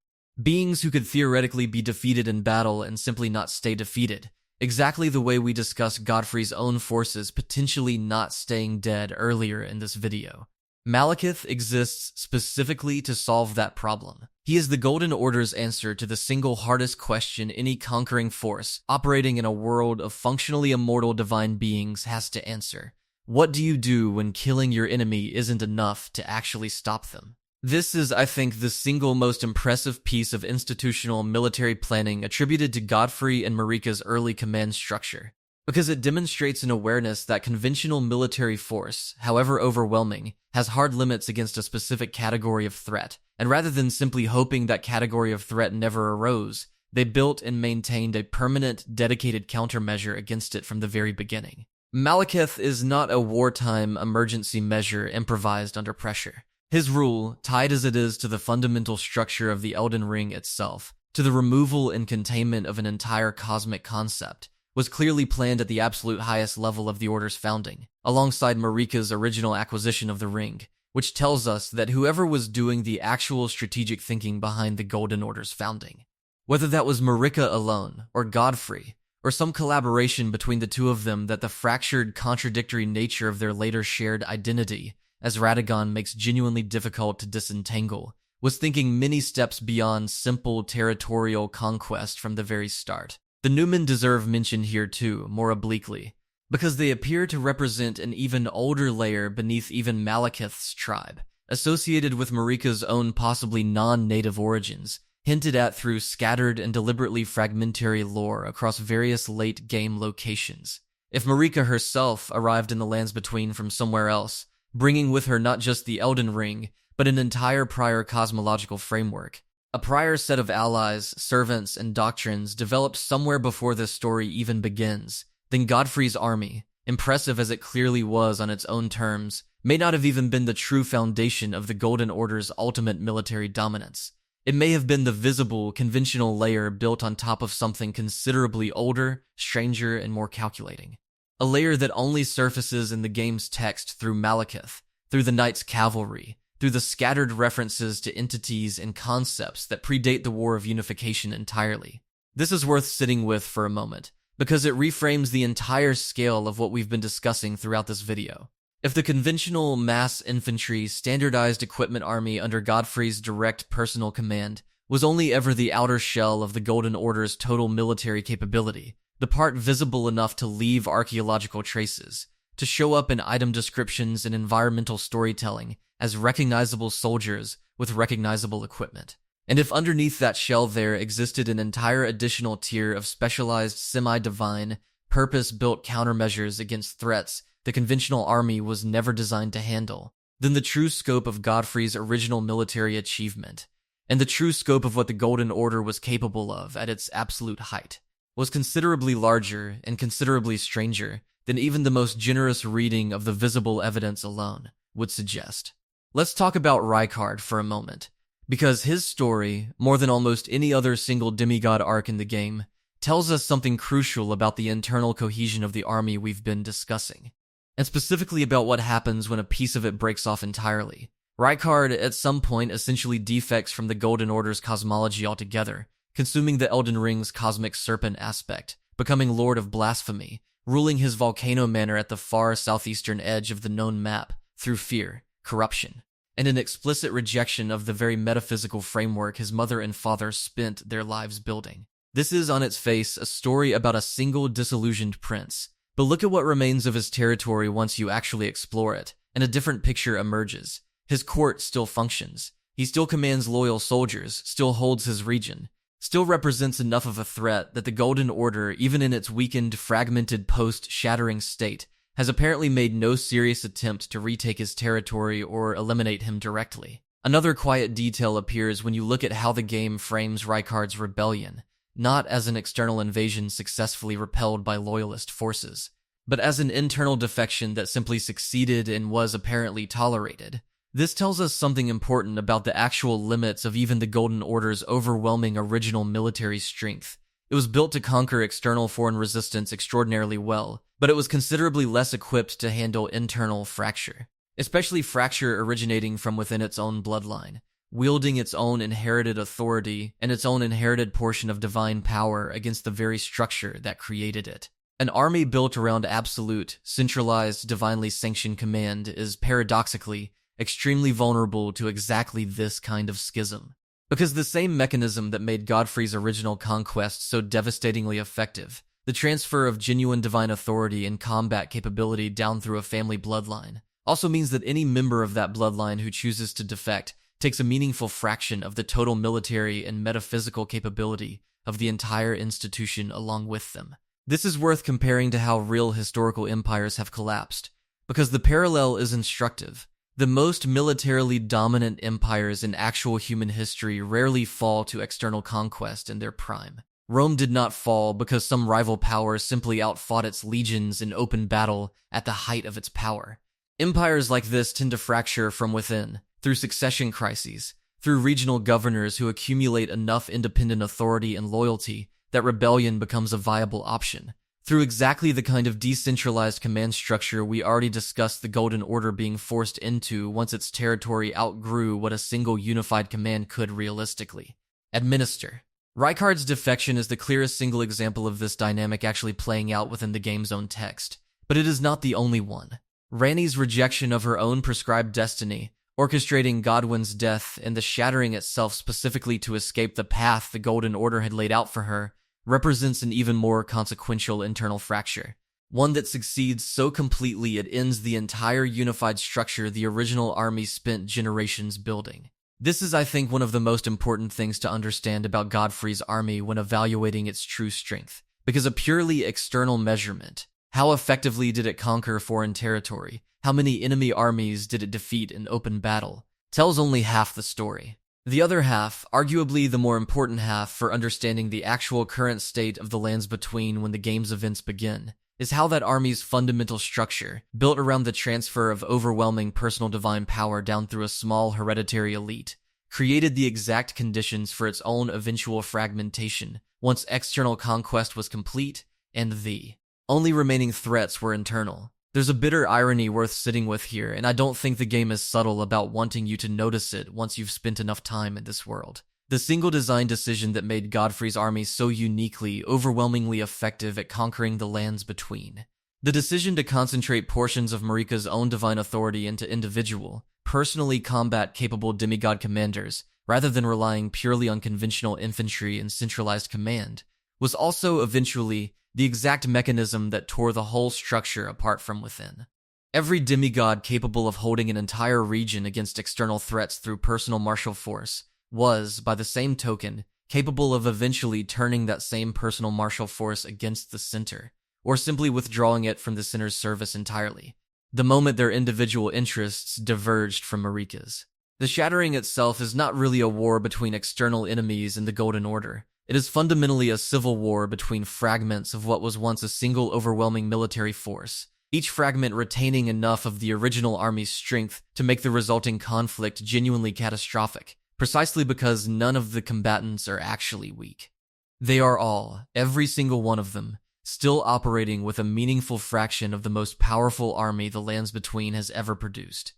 Beings who could theoretically be defeated in battle and simply not stay defeated, exactly the way we discussed Godfrey's own forces potentially not staying dead earlier in this video. Malekith exists specifically to solve that problem. He is the Golden Order's answer to the single hardest question any conquering force operating in a world of functionally immortal divine beings has to answer. What do you do when killing your enemy isn't enough to actually stop them? This is, I think, the single most impressive piece of institutional military planning attributed to Godfrey and Marika's early command structure, because it demonstrates an awareness that conventional military force, however overwhelming, has hard limits against a specific category of threat, and rather than simply hoping that category of threat never arose, they built and maintained a permanent, dedicated countermeasure against it from the very beginning. Malekith is not a wartime emergency measure improvised under pressure. His rule, tied as it is to the fundamental structure of the Elden Ring itself, to the removal and containment of an entire cosmic concept, was clearly planned at the absolute highest level of the Order's founding, alongside Marika's original acquisition of the ring, which tells us that whoever was doing the actual strategic thinking behind the Golden Order's founding, whether that was Marika alone, or Godfrey, or some collaboration between the two of them that the fractured, contradictory nature of their later shared identity as Radagon makes genuinely difficult to disentangle, was thinking many steps beyond simple territorial conquest from the very start. The Newmen deserve mention here too, more obliquely, because they appear to represent an even older layer beneath even Malekith's tribe, associated with Marika's own possibly non-native origins, hinted at through scattered and deliberately fragmentary lore across various late-game locations. If Marika herself arrived in the Lands Between from somewhere else, bringing with her not just the Elden Ring, but an entire prior cosmological framework, a prior set of allies, servants, and doctrines developed somewhere before this story even begins, then Godfrey's army, impressive as it clearly was on its own terms, may not have even been the true foundation of the Golden Order's ultimate military dominance. It may have been the visible, conventional layer built on top of something considerably older, stranger, and more calculating. A layer that only surfaces in the game's text through Malekith, through the Knights' cavalry, through the scattered references to entities and concepts that predate the War of Unification entirely. This is worth sitting with for a moment, because it reframes the entire scale of what we've been discussing throughout this video. If the conventional mass infantry, standardized equipment army under Godfrey's direct personal command was only ever the outer shell of the Golden Order's total military capability, the part visible enough to leave archaeological traces, to show up in item descriptions and environmental storytelling as recognizable soldiers with recognizable equipment. And if underneath that shell there existed an entire additional tier of specialized semi-divine, purpose-built countermeasures against threats the conventional army was never designed to handle, then the true scope of Godfrey's original military achievement, and the true scope of what the Golden Order was capable of at its absolute height, was considerably larger and considerably stranger than even the most generous reading of the visible evidence alone would suggest. Let's talk about Rykard for a moment, because his story, more than almost any other single demigod arc in the game, tells us something crucial about the internal cohesion of the army we've been discussing, and specifically about what happens when a piece of it breaks off entirely. Rykard at some point essentially defects from the Golden Order's cosmology altogether, consuming the Elden Ring's cosmic serpent aspect, becoming Lord of Blasphemy, ruling his volcano manor at the far southeastern edge of the known map through fear, corruption, and an explicit rejection of the very metaphysical framework his mother and father spent their lives building. This is, on its face, a story about a single disillusioned prince, but look at what remains of his territory once you actually explore it, and a different picture emerges. His court still functions. He still commands loyal soldiers, still holds his region, still represents enough of a threat that the Golden Order, even in its weakened, fragmented post-shattering state, has apparently made no serious attempt to retake his territory or eliminate him directly. Another quiet detail appears when you look at how the game frames Rykard's rebellion, not as an external invasion successfully repelled by loyalist forces, but as an internal defection that simply succeeded and was apparently tolerated. This tells us something important about the actual limits of even the Golden Order's overwhelming original military strength. It was built to conquer external foreign resistance extraordinarily well, but it was considerably less equipped to handle internal fracture, especially fracture originating from within its own bloodline, wielding its own inherited authority and its own inherited portion of divine power against the very structure that created it. An army built around absolute, centralized, divinely sanctioned command is paradoxically extremely vulnerable to exactly this kind of schism. Because the same mechanism that made Godfrey's original conquest so devastatingly effective, the transfer of genuine divine authority and combat capability down through a family bloodline, also means that any member of that bloodline who chooses to defect takes a meaningful fraction of the total military and metaphysical capability of the entire institution along with them. This is worth comparing to how real historical empires have collapsed, because the parallel is instructive. The most militarily dominant empires in actual human history rarely fall to external conquest in their prime. Rome did not fall because some rival power simply outfought its legions in open battle at the height of its power. Empires like this tend to fracture from within, through succession crises, through regional governors who accumulate enough independent authority and loyalty that rebellion becomes a viable option. Through exactly the kind of decentralized command structure we already discussed the Golden Order being forced into once its territory outgrew what a single unified command could realistically administer. Rykard's defection is the clearest single example of this dynamic actually playing out within the game's own text, but it is not the only one. Ranni's rejection of her own prescribed destiny, orchestrating Godwin's death and the shattering itself specifically to escape the path the Golden Order had laid out for her, represents an even more consequential internal fracture, one that succeeds so completely it ends the entire unified structure the original army spent generations building. This is, I think, one of the most important things to understand about Godfrey's army when evaluating its true strength, because a purely external measurement, how effectively did it conquer foreign territory, how many enemy armies did it defeat in open battle, tells only half the story. The other half, arguably the more important half for understanding the actual current state of the lands between when the game's events begin, is how that army's fundamental structure, built around the transfer of overwhelming personal divine power down through a small hereditary elite, created the exact conditions for its own eventual fragmentation once external conquest was complete and the only remaining threats were internal. There's a bitter irony worth sitting with here, and I don't think the game is subtle about wanting you to notice it once you've spent enough time in this world. The single design decision that made Godfrey's army so uniquely, overwhelmingly effective at conquering the lands between. The decision to concentrate portions of Marika's own divine authority into individual, personally combat-capable demigod commanders, rather than relying purely on conventional infantry and centralized command, was also eventually the exact mechanism that tore the whole structure apart from within. Every demigod capable of holding an entire region against external threats through personal martial force was, by the same token, capable of eventually turning that same personal martial force against the center, or simply withdrawing it from the center's service entirely, the moment their individual interests diverged from Marika's. The shattering itself is not really a war between external enemies and the Golden Order. It is fundamentally a civil war between fragments of what was once a single overwhelming military force, each fragment retaining enough of the original army's strength to make the resulting conflict genuinely catastrophic, precisely because none of the combatants are actually weak. They are all, every single one of them, still operating with a meaningful fraction of the most powerful army the Lands Between has ever produced.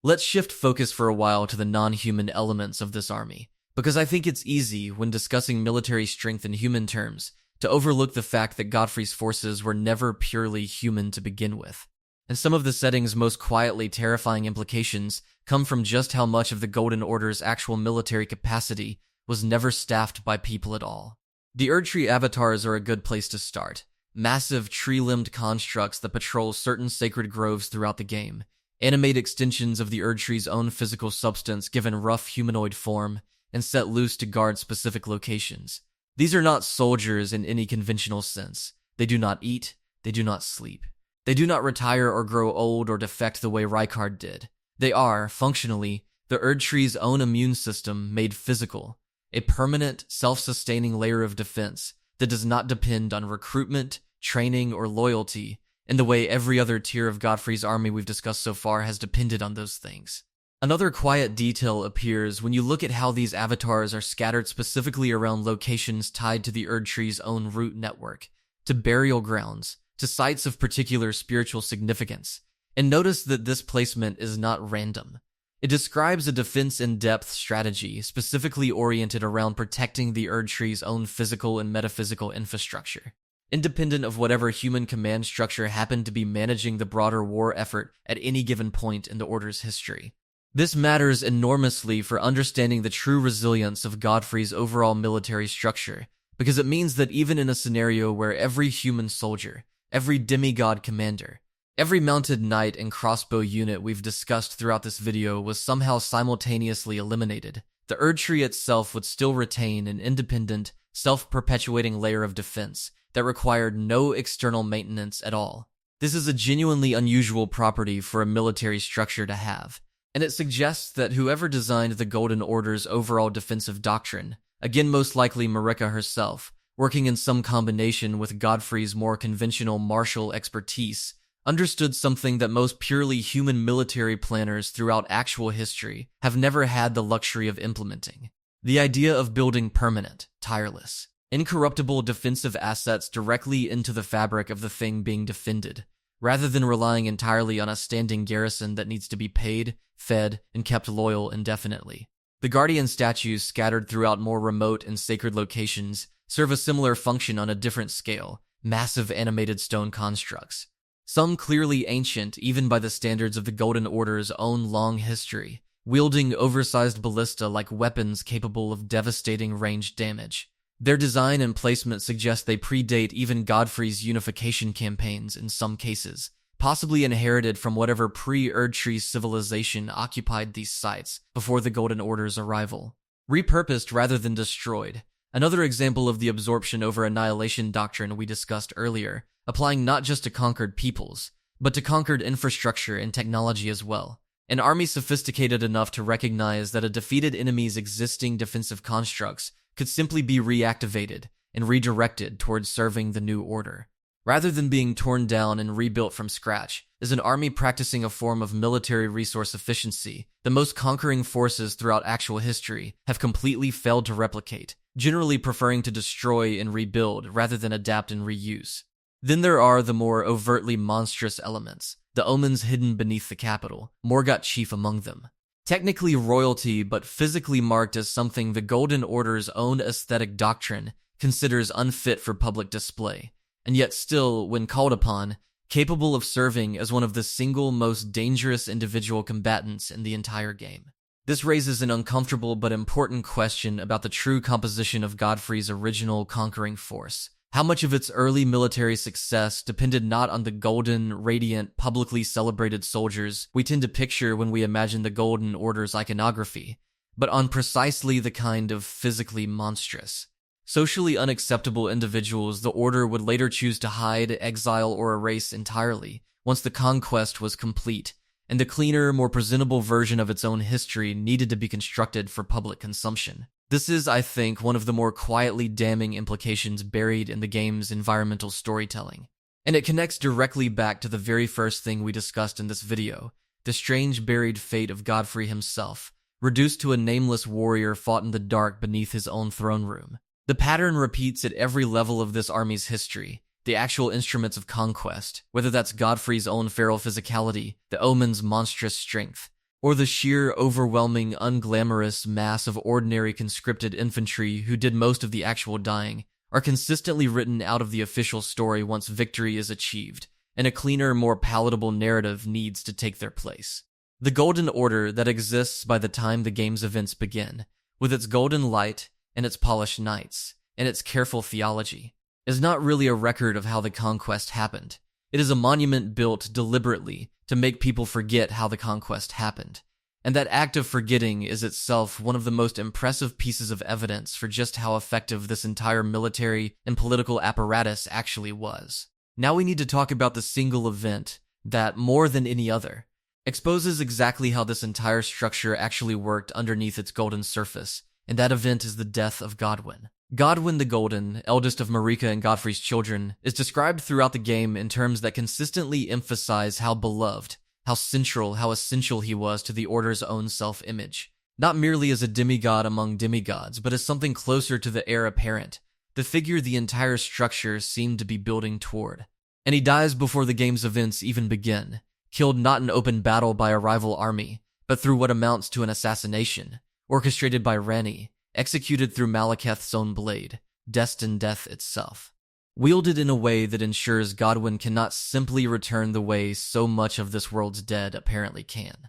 Let's shift focus for a while to the non-human elements of this army, because I think it's easy, when discussing military strength in human terms, to overlook the fact that Godfrey's forces were never purely human to begin with. And some of the setting's most quietly terrifying implications come from just how much of the Golden Order's actual military capacity was never staffed by people at all. The Erdtree avatars are a good place to start. Massive tree-limbed constructs that patrol certain sacred groves throughout the game, animate extensions of the Erdtree's own physical substance given rough humanoid form, and set loose to guard specific locations. These are not soldiers in any conventional sense. They do not eat, they do not sleep. They do not retire or grow old or defect the way Rykard did. They are, functionally, the Erdtree's own immune system made physical, a permanent, self-sustaining layer of defense that does not depend on recruitment, training, or loyalty, in the way every other tier of Godfrey's army we've discussed so far has depended on those things. Another quiet detail appears when you look at how these avatars are scattered specifically around locations tied to the Erd Tree's own root network, to burial grounds, to sites of particular spiritual significance. And notice that this placement is not random. It describes a defense-in-depth strategy specifically oriented around protecting the Erd Tree's own physical and metaphysical infrastructure, independent of whatever human command structure happened to be managing the broader war effort at any given point in the Order's history. This matters enormously for understanding the true resilience of Godfrey's overall military structure, because it means that even in a scenario where every human soldier, every demigod commander, every mounted knight and crossbow unit we've discussed throughout this video was somehow simultaneously eliminated, the Erd Tree itself would still retain an independent, self-perpetuating layer of defense that required no external maintenance at all. This is a genuinely unusual property for a military structure to have, and it suggests that whoever designed the Golden Order's overall defensive doctrine, again most likely Marika herself, working in some combination with Godfrey's more conventional martial expertise, understood something that most purely human military planners throughout actual history have never had the luxury of implementing. The idea of building permanent, tireless, incorruptible defensive assets directly into the fabric of the thing being defended, rather than relying entirely on a standing garrison that needs to be paid, fed, and kept loyal indefinitely. The Guardian statues scattered throughout more remote and sacred locations serve a similar function on a different scale, massive animated stone constructs. Some clearly ancient even by the standards of the Golden Order's own long history, wielding oversized ballista like weapons capable of devastating ranged damage. Their design and placement suggest they predate even Godfrey's unification campaigns in some cases, possibly inherited from whatever pre-Erd Tree civilization occupied these sites before the Golden Order's arrival. Repurposed rather than destroyed, another example of the absorption over annihilation doctrine we discussed earlier, applying not just to conquered peoples, but to conquered infrastructure and technology as well. An army sophisticated enough to recognize that a defeated enemy's existing defensive constructs could simply be reactivated and redirected towards serving the new order. Rather than being torn down and rebuilt from scratch, is an army practicing a form of military resource efficiency that most conquering forces throughout actual history have completely failed to replicate, generally preferring to destroy and rebuild rather than adapt and reuse. Then there are the more overtly monstrous elements, the omens hidden beneath the capital, Morgott chief among them. Technically royalty, but physically marked as something the Golden Order's own aesthetic doctrine considers unfit for public display, and yet still, when called upon, capable of serving as one of the single most dangerous individual combatants in the entire game. This raises an uncomfortable but important question about the true composition of Godfrey's original conquering force. How much of its early military success depended not on the golden, radiant, publicly celebrated soldiers we tend to picture when we imagine the Golden Order's iconography, but on precisely the kind of physically monstrous, socially unacceptable individuals the Order would later choose to hide, exile, or erase entirely once the conquest was complete, and the cleaner, more presentable version of its own history needed to be constructed for public consumption. This is, I think, one of the more quietly damning implications buried in the game's environmental storytelling. And it connects directly back to the very first thing we discussed in this video, the strange buried fate of Godfrey himself, reduced to a nameless warrior fought in the dark beneath his own throne room. The pattern repeats at every level of this army's history, the actual instruments of conquest, whether that's Godfrey's own feral physicality, the Omen's monstrous strength, or the sheer, overwhelming, unglamorous mass of ordinary conscripted infantry who did most of the actual dying, are consistently written out of the official story once victory is achieved, and a cleaner, more palatable narrative needs to take their place. The Golden Order that exists by the time the game's events begin, with its golden light and its polished knights, and its careful theology, is not really a record of how the conquest happened. It is a monument built deliberately to make people forget how the conquest happened. And that act of forgetting is itself one of the most impressive pieces of evidence for just how effective this entire military and political apparatus actually was. Now we need to talk about the single event that, more than any other, exposes exactly how this entire structure actually worked underneath its golden surface, and that event is the death of Godwyn. Godwyn the Golden, eldest of Marika and Godfrey's children, is described throughout the game in terms that consistently emphasize how beloved, how central, how essential he was to the Order's own self-image. Not merely as a demigod among demigods, but as something closer to the heir apparent, the figure the entire structure seemed to be building toward. And he dies before the game's events even begin, killed not in open battle by a rival army, but through what amounts to an assassination, orchestrated by Ranni, executed through Malekith's own blade, destined death itself. Wielded in a way that ensures Godwyn cannot simply return the way so much of this world's dead apparently can.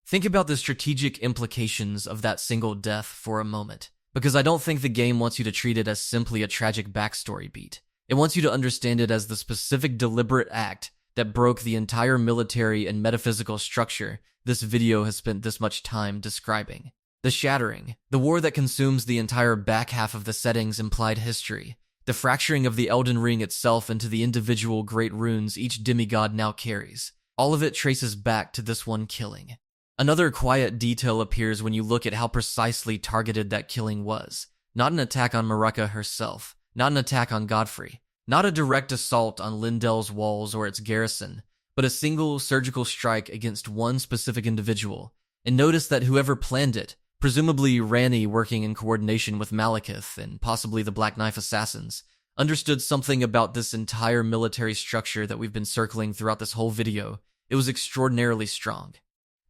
Think about the strategic implications of that single death for a moment, because I don't think the game wants you to treat it as simply a tragic backstory beat. It wants you to understand it as the specific deliberate act that broke the entire military and metaphysical structure this video has spent this much time describing. The shattering, the war that consumes the entire back half of the setting's implied history, the fracturing of the Elden Ring itself into the individual great runes each demigod now carries, all of it traces back to this one killing. Another quiet detail appears when you look at how precisely targeted that killing was. Not an attack on Marika herself, not an attack on Godfrey, not a direct assault on Lindell's walls or its garrison, but a single surgical strike against one specific individual. And notice that whoever planned it, presumably Ranni working in coordination with Malekith and possibly the Black Knife assassins, understood something about this entire military structure that we've been circling throughout this whole video. It was extraordinarily strong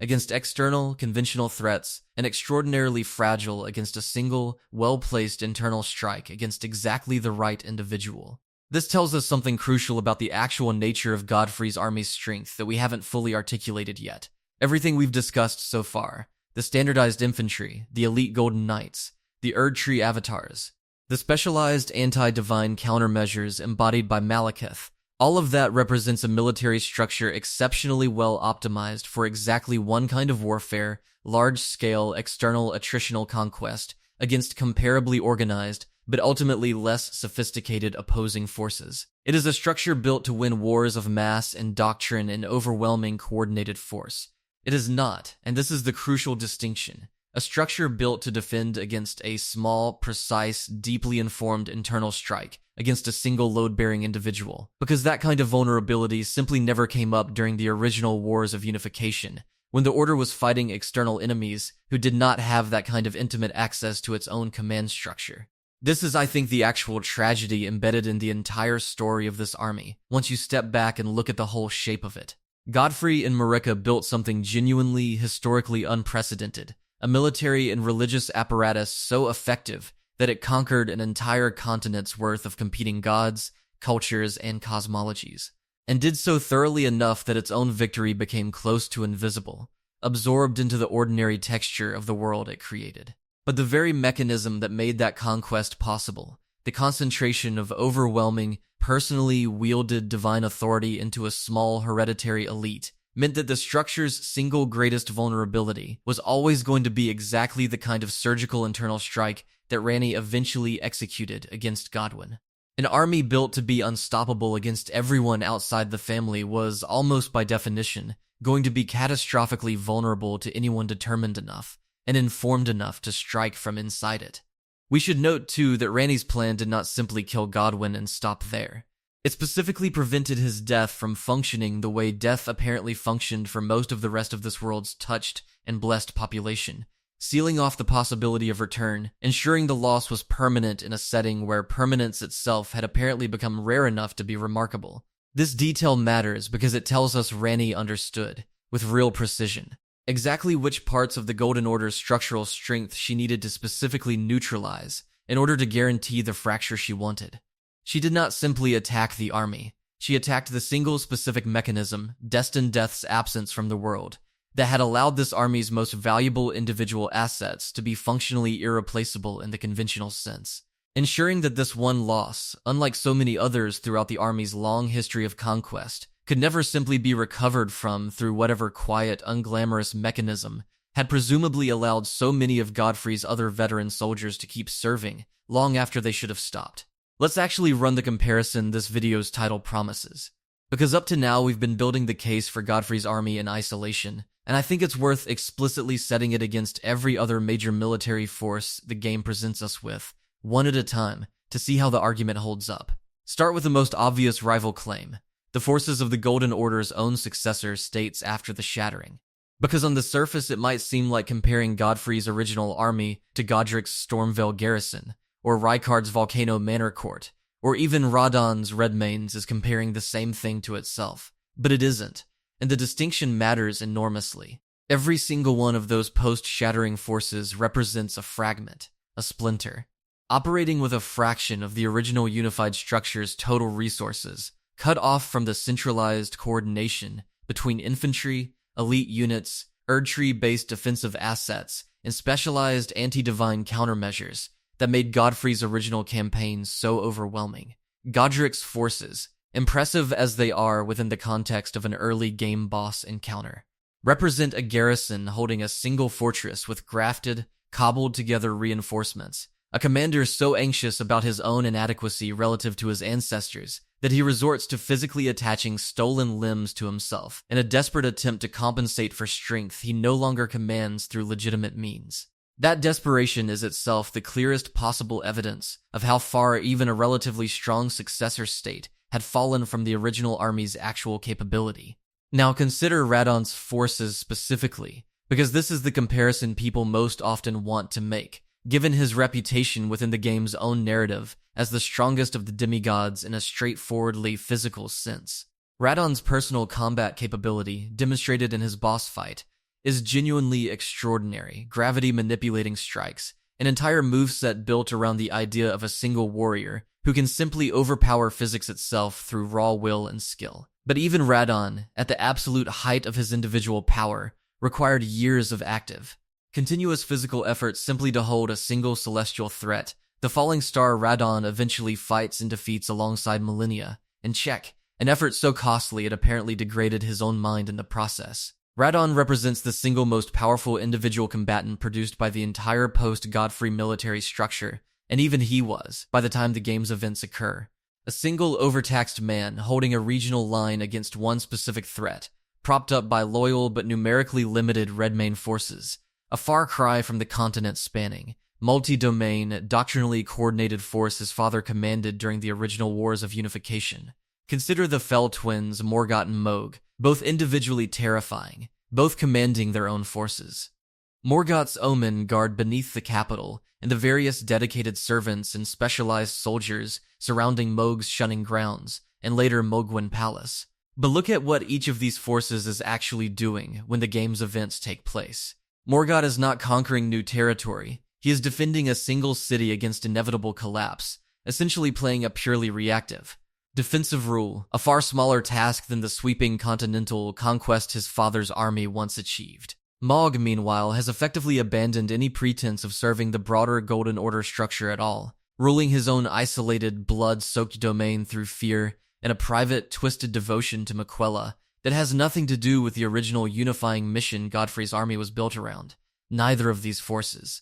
against external, conventional threats, and extraordinarily fragile against a single, well-placed internal strike against exactly the right individual. This tells us something crucial about the actual nature of Godfrey's army's strength that we haven't fully articulated yet. Everything we've discussed so far, the standardized infantry, the elite golden knights, the Erdtree avatars, the specialized anti-divine countermeasures embodied by Malekith, all of that represents a military structure exceptionally well optimized for exactly one kind of warfare, large-scale external attritional conquest against comparably organized, but ultimately less sophisticated opposing forces. It is a structure built to win wars of mass and doctrine in overwhelming coordinated force. It is not, and this is the crucial distinction, a structure built to defend against a small, precise, deeply informed internal strike against a single load-bearing individual, because that kind of vulnerability simply never came up during the original Wars of Unification, when the Order was fighting external enemies who did not have that kind of intimate access to its own command structure. This is, I think, the actual tragedy embedded in the entire story of this army, once you step back and look at the whole shape of it. Godfrey and Marika built something genuinely, historically unprecedented, a military and religious apparatus so effective that it conquered an entire continent's worth of competing gods, cultures, and cosmologies, and did so thoroughly enough that its own victory became close to invisible, absorbed into the ordinary texture of the world it created. But the very mechanism that made that conquest possible, the concentration of overwhelming, personally wielded divine authority into a small hereditary elite, meant that the structure's single greatest vulnerability was always going to be exactly the kind of surgical internal strike that Ranni eventually executed against Godwyn. An army built to be unstoppable against everyone outside the family was, almost by definition, going to be catastrophically vulnerable to anyone determined enough and informed enough to strike from inside it. We should note, too, that Ranni's plan did not simply kill Godwyn and stop there. It specifically prevented his death from functioning the way death apparently functioned for most of the rest of this world's touched and blessed population, sealing off the possibility of return, ensuring the loss was permanent in a setting where permanence itself had apparently become rare enough to be remarkable. This detail matters because it tells us Ranni understood, with real precision, exactly which parts of the Golden Order's structural strength she needed to specifically neutralize in order to guarantee the fracture she wanted. She did not simply attack the army. She attacked the single specific mechanism, destined death's absence from the world, that had allowed this army's most valuable individual assets to be functionally irreplaceable in the conventional sense, ensuring that this one loss, unlike so many others throughout the army's long history of conquest, could never simply be recovered from through whatever quiet, unglamorous mechanism had presumably allowed so many of Godfrey's other veteran soldiers to keep serving long after they should have stopped. Let's actually run the comparison this video's title promises, because up to now we've been building the case for Godfrey's army in isolation, and I think it's worth explicitly setting it against every other major military force the game presents us with, one at a time, to see how the argument holds up. Start with the most obvious rival claim: the forces of the Golden Order's own successor states after the Shattering. Because on the surface it might seem like comparing Godfrey's original army to Godric's Stormvale garrison, or Rykard's Volcano Manor Court, or even Radon's Redmanes is comparing the same thing to itself. But it isn't, and the distinction matters enormously. Every single one of those post-shattering forces represents a fragment, a splinter, operating with a fraction of the original unified structure's total resources, cut off from the centralized coordination between infantry, elite units, Erdtree-based defensive assets, and specialized anti-divine countermeasures that made Godfrey's original campaign so overwhelming. Godric's forces, impressive as they are within the context of an early game boss encounter, represent a garrison holding a single fortress with grafted, cobbled-together reinforcements, a commander so anxious about his own inadequacy relative to his ancestors that he resorts to physically attaching stolen limbs to himself in a desperate attempt to compensate for strength he no longer commands through legitimate means. That desperation is itself the clearest possible evidence of how far even a relatively strong successor state had fallen from the original army's actual capability. Now consider Radon's forces specifically, because this is the comparison people most often want to make, given his reputation within the game's own narrative as the strongest of the demigods in a straightforwardly physical sense. Radon's personal combat capability, demonstrated in his boss fight, is genuinely extraordinary, gravity-manipulating strikes, an entire moveset built around the idea of a single warrior who can simply overpower physics itself through raw will and skill. But even Radon, at the absolute height of his individual power, required years of active, continuous physical effort simply to hold a single celestial threat. The falling star Radon eventually fights and defeats alongside Millennia, and check, an effort so costly it apparently degraded his own mind in the process. Radon represents the single most powerful individual combatant produced by the entire post-Godfrey military structure, and even he was, by the time the game's events occur, a single overtaxed man holding a regional line against one specific threat, propped up by loyal but numerically limited Redmane forces, a far cry from the continent-spanning, multi-domain, doctrinally coordinated force his father commanded during the original Wars of Unification. Consider the Fell twins, Morgott and Mohg, both individually terrifying, both commanding their own forces. Morgott's Omen guard beneath the capital, and the various dedicated servants and specialized soldiers surrounding Mohg's shunning grounds, and later Mohgwyn Palace. But look at what each of these forces is actually doing when the game's events take place. Morgott is not conquering new territory, he is defending a single city against inevitable collapse, essentially playing a purely reactive, defensive role, a far smaller task than the sweeping continental conquest his father's army once achieved. Mohg, meanwhile, has effectively abandoned any pretense of serving the broader Golden Order structure at all, ruling his own isolated, blood-soaked domain through fear and a private, twisted devotion to Miquella that has nothing to do with the original unifying mission Godfrey's army was built around. Neither of these forces,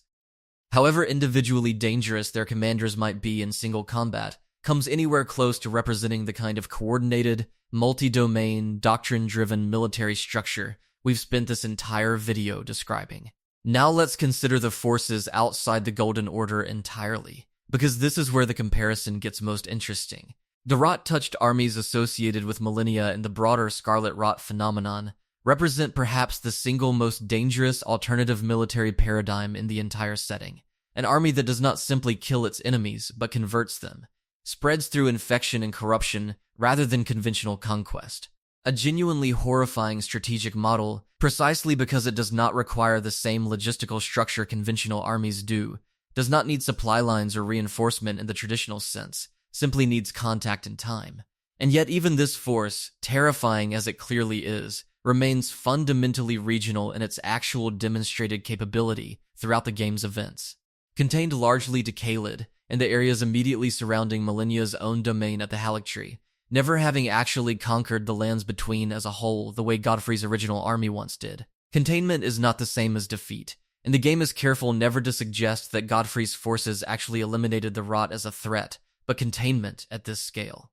however individually dangerous their commanders might be in single combat, comes anywhere close to representing the kind of coordinated, multi-domain, doctrine-driven military structure we've spent this entire video describing. Now let's consider the forces outside the Golden Order entirely, because this is where the comparison gets most interesting. The rot-touched armies associated with Millennia and the broader Scarlet Rot phenomenon represent perhaps the single most dangerous alternative military paradigm in the entire setting. An army that does not simply kill its enemies, but converts them, spreads through infection and corruption rather than conventional conquest. A genuinely horrifying strategic model, precisely because it does not require the same logistical structure conventional armies do, does not need supply lines or reinforcement in the traditional sense, simply needs contact and time. And yet even this force, terrifying as it clearly is, remains fundamentally regional in its actual demonstrated capability throughout the game's events. Contained largely to Caelid and the areas immediately surrounding Millennia's own domain at the Halictree, never having actually conquered the lands between as a whole the way Godfrey's original army once did. Containment is not the same as defeat, and the game is careful never to suggest that Godfrey's forces actually eliminated the Rot as a threat, but containment at this scale.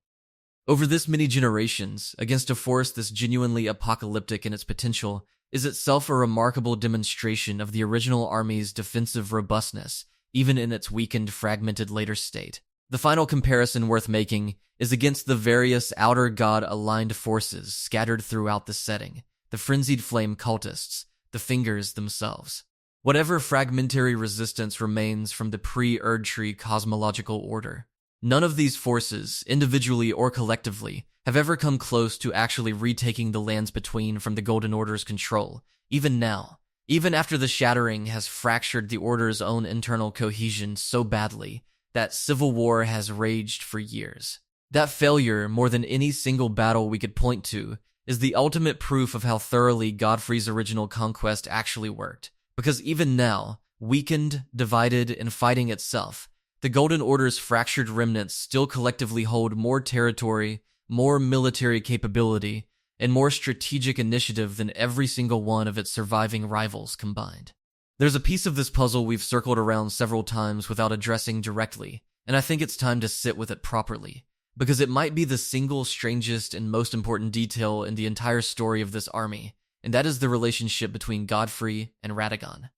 Over this many generations, against a force this genuinely apocalyptic in its potential, is itself a remarkable demonstration of the original army's defensive robustness even in its weakened, fragmented later state. The final comparison worth making is against the various outer god-aligned forces scattered throughout the setting, the frenzied flame cultists, the fingers themselves. Whatever fragmentary resistance remains from the pre-Erdtree cosmological order, none of these forces, individually or collectively, have ever come close to actually retaking the lands between from the Golden Order's control, even now. Even after the shattering has fractured the Order's own internal cohesion so badly that civil war has raged for years. That failure, more than any single battle we could point to, is the ultimate proof of how thoroughly Godfrey's original conquest actually worked. Because even now, weakened, divided, and fighting itself, the Golden Order's fractured remnants still collectively hold more territory, more military capability, and more strategic initiative than every single one of its surviving rivals combined. There's a piece of this puzzle we've circled around several times without addressing directly, and I think it's time to sit with it properly, because it might be the single strangest and most important detail in the entire story of this army, and that is the relationship between Godfrey and Radagon.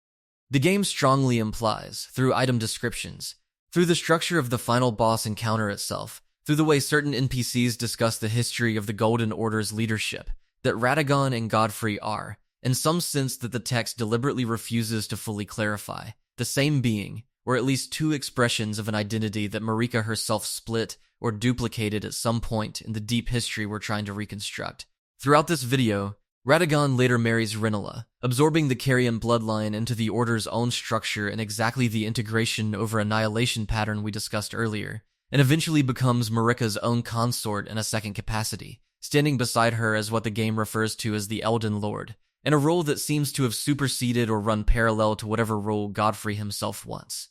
The game strongly implies, through item descriptions, through the structure of the final boss encounter itself, through the way certain NPCs discuss the history of the Golden Order's leadership, that Radagon and Godfrey are, in some sense that the text deliberately refuses to fully clarify, the same being, or at least two expressions of an identity that Marika herself split or duplicated at some point in the deep history we're trying to reconstruct. Throughout this video, Radagon later marries Rinola, absorbing the Carrion bloodline into the Order's own structure in exactly the integration over annihilation pattern we discussed earlier, and eventually becomes Marika's own consort in a second capacity, standing beside her as what the game refers to as the Elden Lord, in a role that seems to have superseded or run parallel to whatever role Godfrey himself once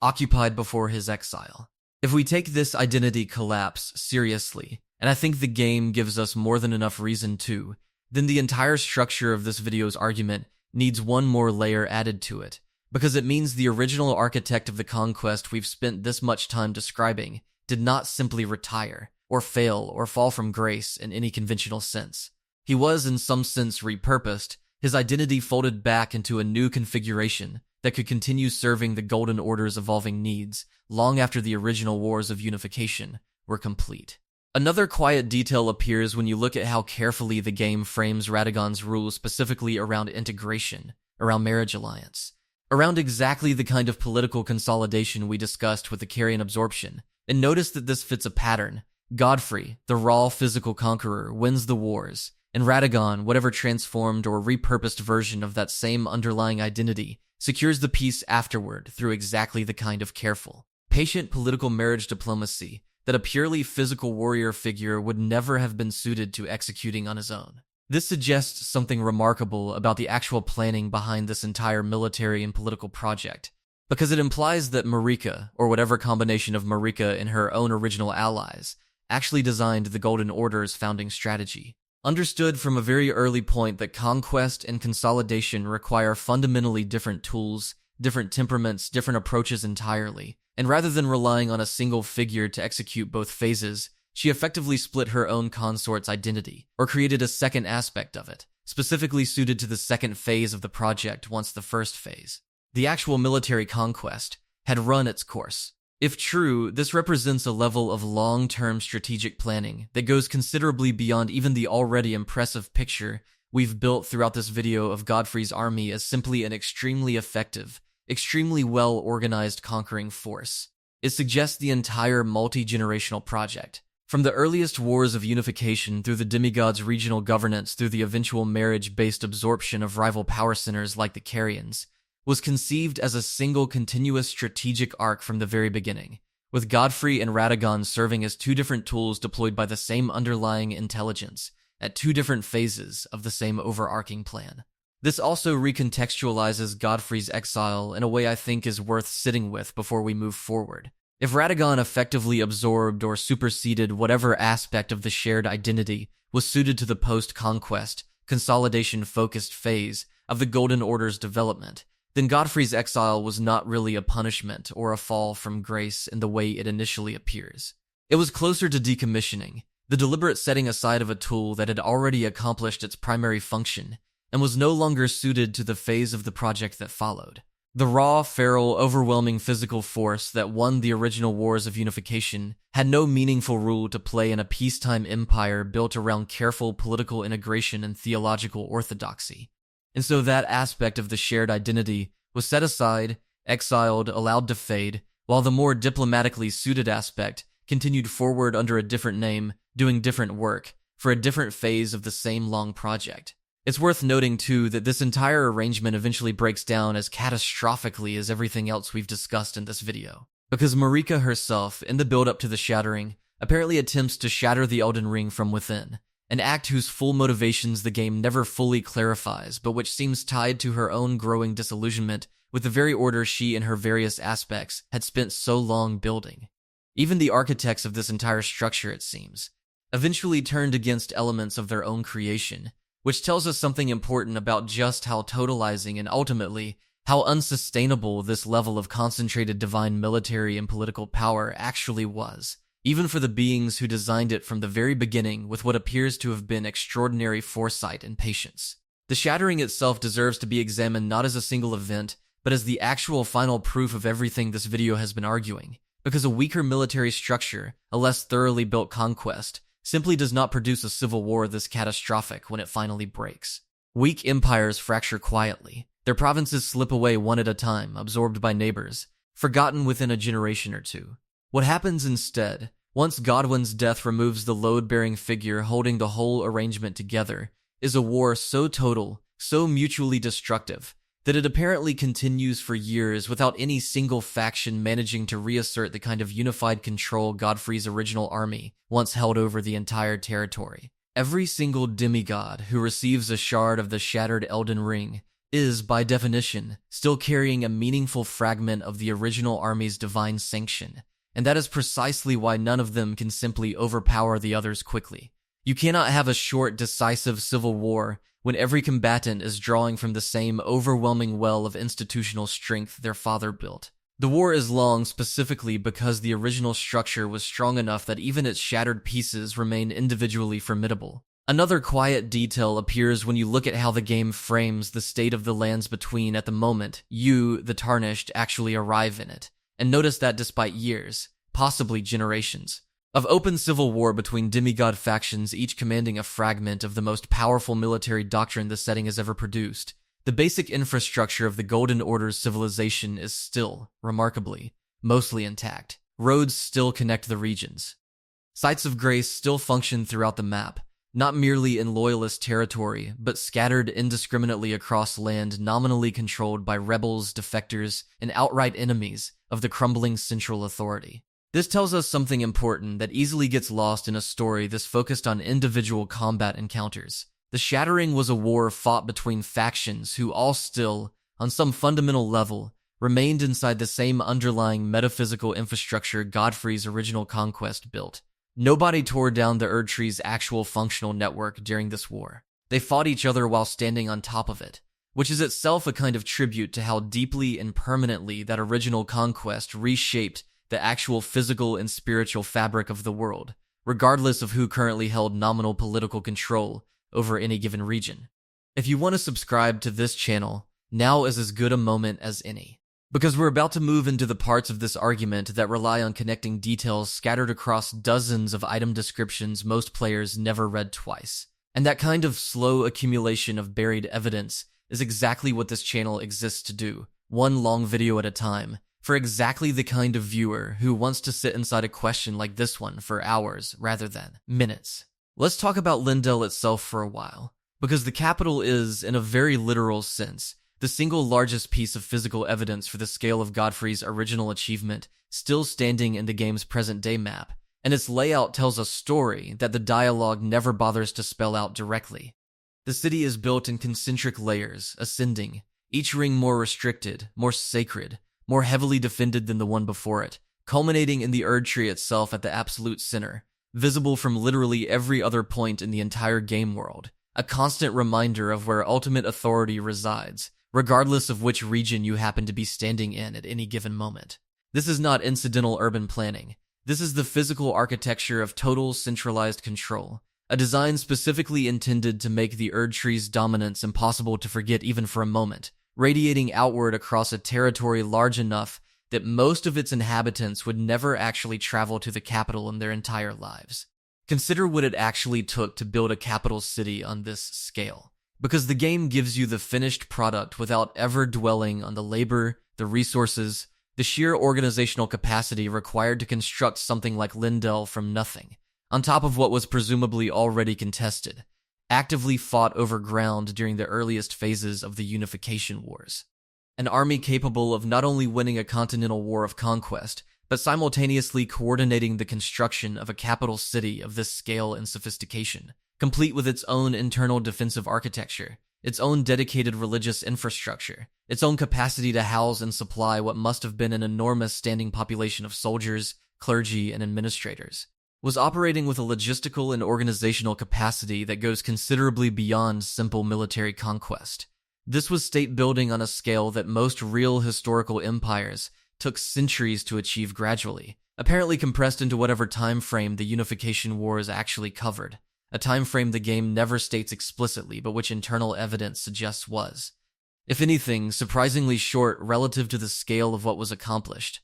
occupied before his exile. If we take this identity collapse seriously, and I think the game gives us more than enough reason to, then the entire structure of this video's argument needs one more layer added to it, because it means the original architect of the conquest we've spent this much time describing did not simply retire, or fail, or fall from grace in any conventional sense. He was, in some sense, repurposed, his identity folded back into a new configuration that could continue serving the Golden Order's evolving needs long after the original wars of unification were complete. Another quiet detail appears when you look at how carefully the game frames Radagon's rules specifically around integration, around marriage alliance, around exactly the kind of political consolidation we discussed with the Carrion absorption. And notice that this fits a pattern. Godfrey, the raw physical conqueror, wins the wars, and Radagon, whatever transformed or repurposed version of that same underlying identity, secures the peace afterward through exactly the kind of careful, patient political marriage diplomacy that a purely physical warrior figure would never have been suited to executing on his own. This suggests something remarkable about the actual planning behind this entire military and political project, because it implies that Marika, or whatever combination of Marika and her own original allies, actually designed the Golden Order's founding strategy. Understood from a very early point that conquest and consolidation require fundamentally different tools, different temperaments, different approaches entirely, and rather than relying on a single figure to execute both phases, she effectively split her own consort's identity, or created a second aspect of it, specifically suited to the second phase of the project once the first phase, the actual military conquest, had run its course. If true, this represents a level of long-term strategic planning that goes considerably beyond even the already impressive picture we've built throughout this video of Godfrey's army as simply an extremely effective, extremely well-organized conquering force. It suggests the entire multi-generational project, from the earliest wars of unification through the demigods' regional governance through the eventual marriage-based absorption of rival power centers like the Carrions, was conceived as a single continuous strategic arc from the very beginning, with Godfrey and Radagon serving as two different tools deployed by the same underlying intelligence at two different phases of the same overarching plan. This also recontextualizes Godfrey's exile in a way I think is worth sitting with before we move forward. If Radagon effectively absorbed or superseded whatever aspect of the shared identity was suited to the post-conquest, consolidation-focused phase of the Golden Order's development, then Godfrey's exile was not really a punishment or a fall from grace in the way it initially appears. It was closer to decommissioning, the deliberate setting aside of a tool that had already accomplished its primary function and was no longer suited to the phase of the project that followed. The raw, feral, overwhelming physical force that won the original wars of unification had no meaningful role to play in a peacetime empire built around careful political integration and theological orthodoxy. And so that aspect of the shared identity was set aside, exiled, allowed to fade, while the more diplomatically suited aspect continued forward under a different name, doing different work, for a different phase of the same long project. It's worth noting, too, that this entire arrangement eventually breaks down as catastrophically as everything else we've discussed in this video. Because Marika herself, in the build-up to the shattering, apparently attempts to shatter the Elden Ring from within, an act whose full motivations the game never fully clarifies, but which seems tied to her own growing disillusionment with the very order she and her various aspects had spent so long building. Even the architects of this entire structure, it seems, eventually turned against elements of their own creation, which tells us something important about just how totalizing and ultimately how unsustainable this level of concentrated divine military and political power actually was, even for the beings who designed it from the very beginning with what appears to have been extraordinary foresight and patience. The shattering itself deserves to be examined not as a single event, but as the actual final proof of everything this video has been arguing, because a weaker military structure, a less thoroughly built conquest, simply does not produce a civil war this catastrophic when it finally breaks. Weak empires fracture quietly. Their provinces slip away one at a time, absorbed by neighbors, forgotten within a generation or two. What happens instead, once Godwin's death removes the load-bearing figure holding the whole arrangement together, is a war so total, so mutually destructive, that it apparently continues for years without any single faction managing to reassert the kind of unified control Godfrey's original army once held over the entire territory. Every single demigod who receives a shard of the shattered Elden Ring is, by definition, still carrying a meaningful fragment of the original army's divine sanction, and that is precisely why none of them can simply overpower the others quickly. You cannot have a short, decisive civil war when every combatant is drawing from the same overwhelming well of institutional strength their father built. The war is long specifically because the original structure was strong enough that even its shattered pieces remain individually formidable. Another quiet detail appears when you look at how the game frames the state of the lands between at the moment you, the Tarnished, actually arrive in it. And notice that despite years, possibly generations, of open civil war between demigod factions each commanding a fragment of the most powerful military doctrine the setting has ever produced, the basic infrastructure of the Golden Order's civilization is still, remarkably, mostly intact. Roads still connect the regions. Sites of grace still function throughout the map, not merely in loyalist territory, but scattered indiscriminately across land nominally controlled by rebels, defectors, and outright enemies of the crumbling central authority. This tells us something important that easily gets lost in a story this focused on individual combat encounters. The Shattering was a war fought between factions who all still, on some fundamental level, remained inside the same underlying metaphysical infrastructure Godfrey's original conquest built. Nobody tore down the Erdtree's actual functional network during this war. They fought each other while standing on top of it, which is itself a kind of tribute to how deeply and permanently that original conquest reshaped the actual physical and spiritual fabric of the world, regardless of who currently held nominal political control over any given region. If you want to subscribe to this channel, now is as good a moment as any, because we're about to move into the parts of this argument that rely on connecting details scattered across dozens of item descriptions most players never read twice. And that kind of slow accumulation of buried evidence is exactly what this channel exists to do, one long video at a time, for exactly the kind of viewer who wants to sit inside a question like this one for hours rather than minutes. Let's talk about Lindell itself for a while, because the capital is, in a very literal sense, the single largest piece of physical evidence for the scale of Godfrey's original achievement still standing in the game's present-day map, and its layout tells a story that the dialogue never bothers to spell out directly. The city is built in concentric layers, ascending, each ring more restricted, more sacred, more heavily defended than the one before it, culminating in the Erdtree itself at the absolute center, visible from literally every other point in the entire game world, a constant reminder of where ultimate authority resides, regardless of which region you happen to be standing in at any given moment. This is not incidental urban planning. This is the physical architecture of total centralized control, a design specifically intended to make the Erdtree's dominance impossible to forget even for a moment, radiating outward across a territory large enough that most of its inhabitants would never actually travel to the capital in their entire lives. Consider what it actually took to build a capital city on this scale, because the game gives you the finished product without ever dwelling on the labor, the resources, the sheer organizational capacity required to construct something like Lindell from nothing, on top of what was presumably already contested, actively fought over ground during the earliest phases of the Unification Wars. An army capable of not only winning a continental war of conquest, but simultaneously coordinating the construction of a capital city of this scale and sophistication, complete with its own internal defensive architecture, its own dedicated religious infrastructure, its own capacity to house and supply what must have been an enormous standing population of soldiers, clergy, and administrators, was operating with a logistical and organizational capacity that goes considerably beyond simple military conquest. This was state building on a scale that most real historical empires took centuries to achieve gradually, apparently compressed into whatever time frame the Unification Wars actually covered, a time frame the game never states explicitly but which internal evidence suggests was, if anything, surprisingly short relative to the scale of what was accomplished.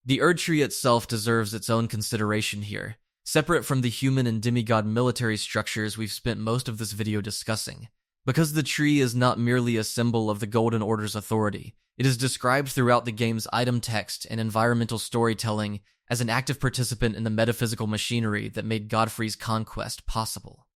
The Erdtree itself deserves its own consideration here, separate from the human and demigod military structures we've spent most of this video discussing. Because the tree is not merely a symbol of the Golden Order's authority, it is described throughout the game's item text and environmental storytelling as an active participant in the metaphysical machinery that made Godfrey's conquest possible.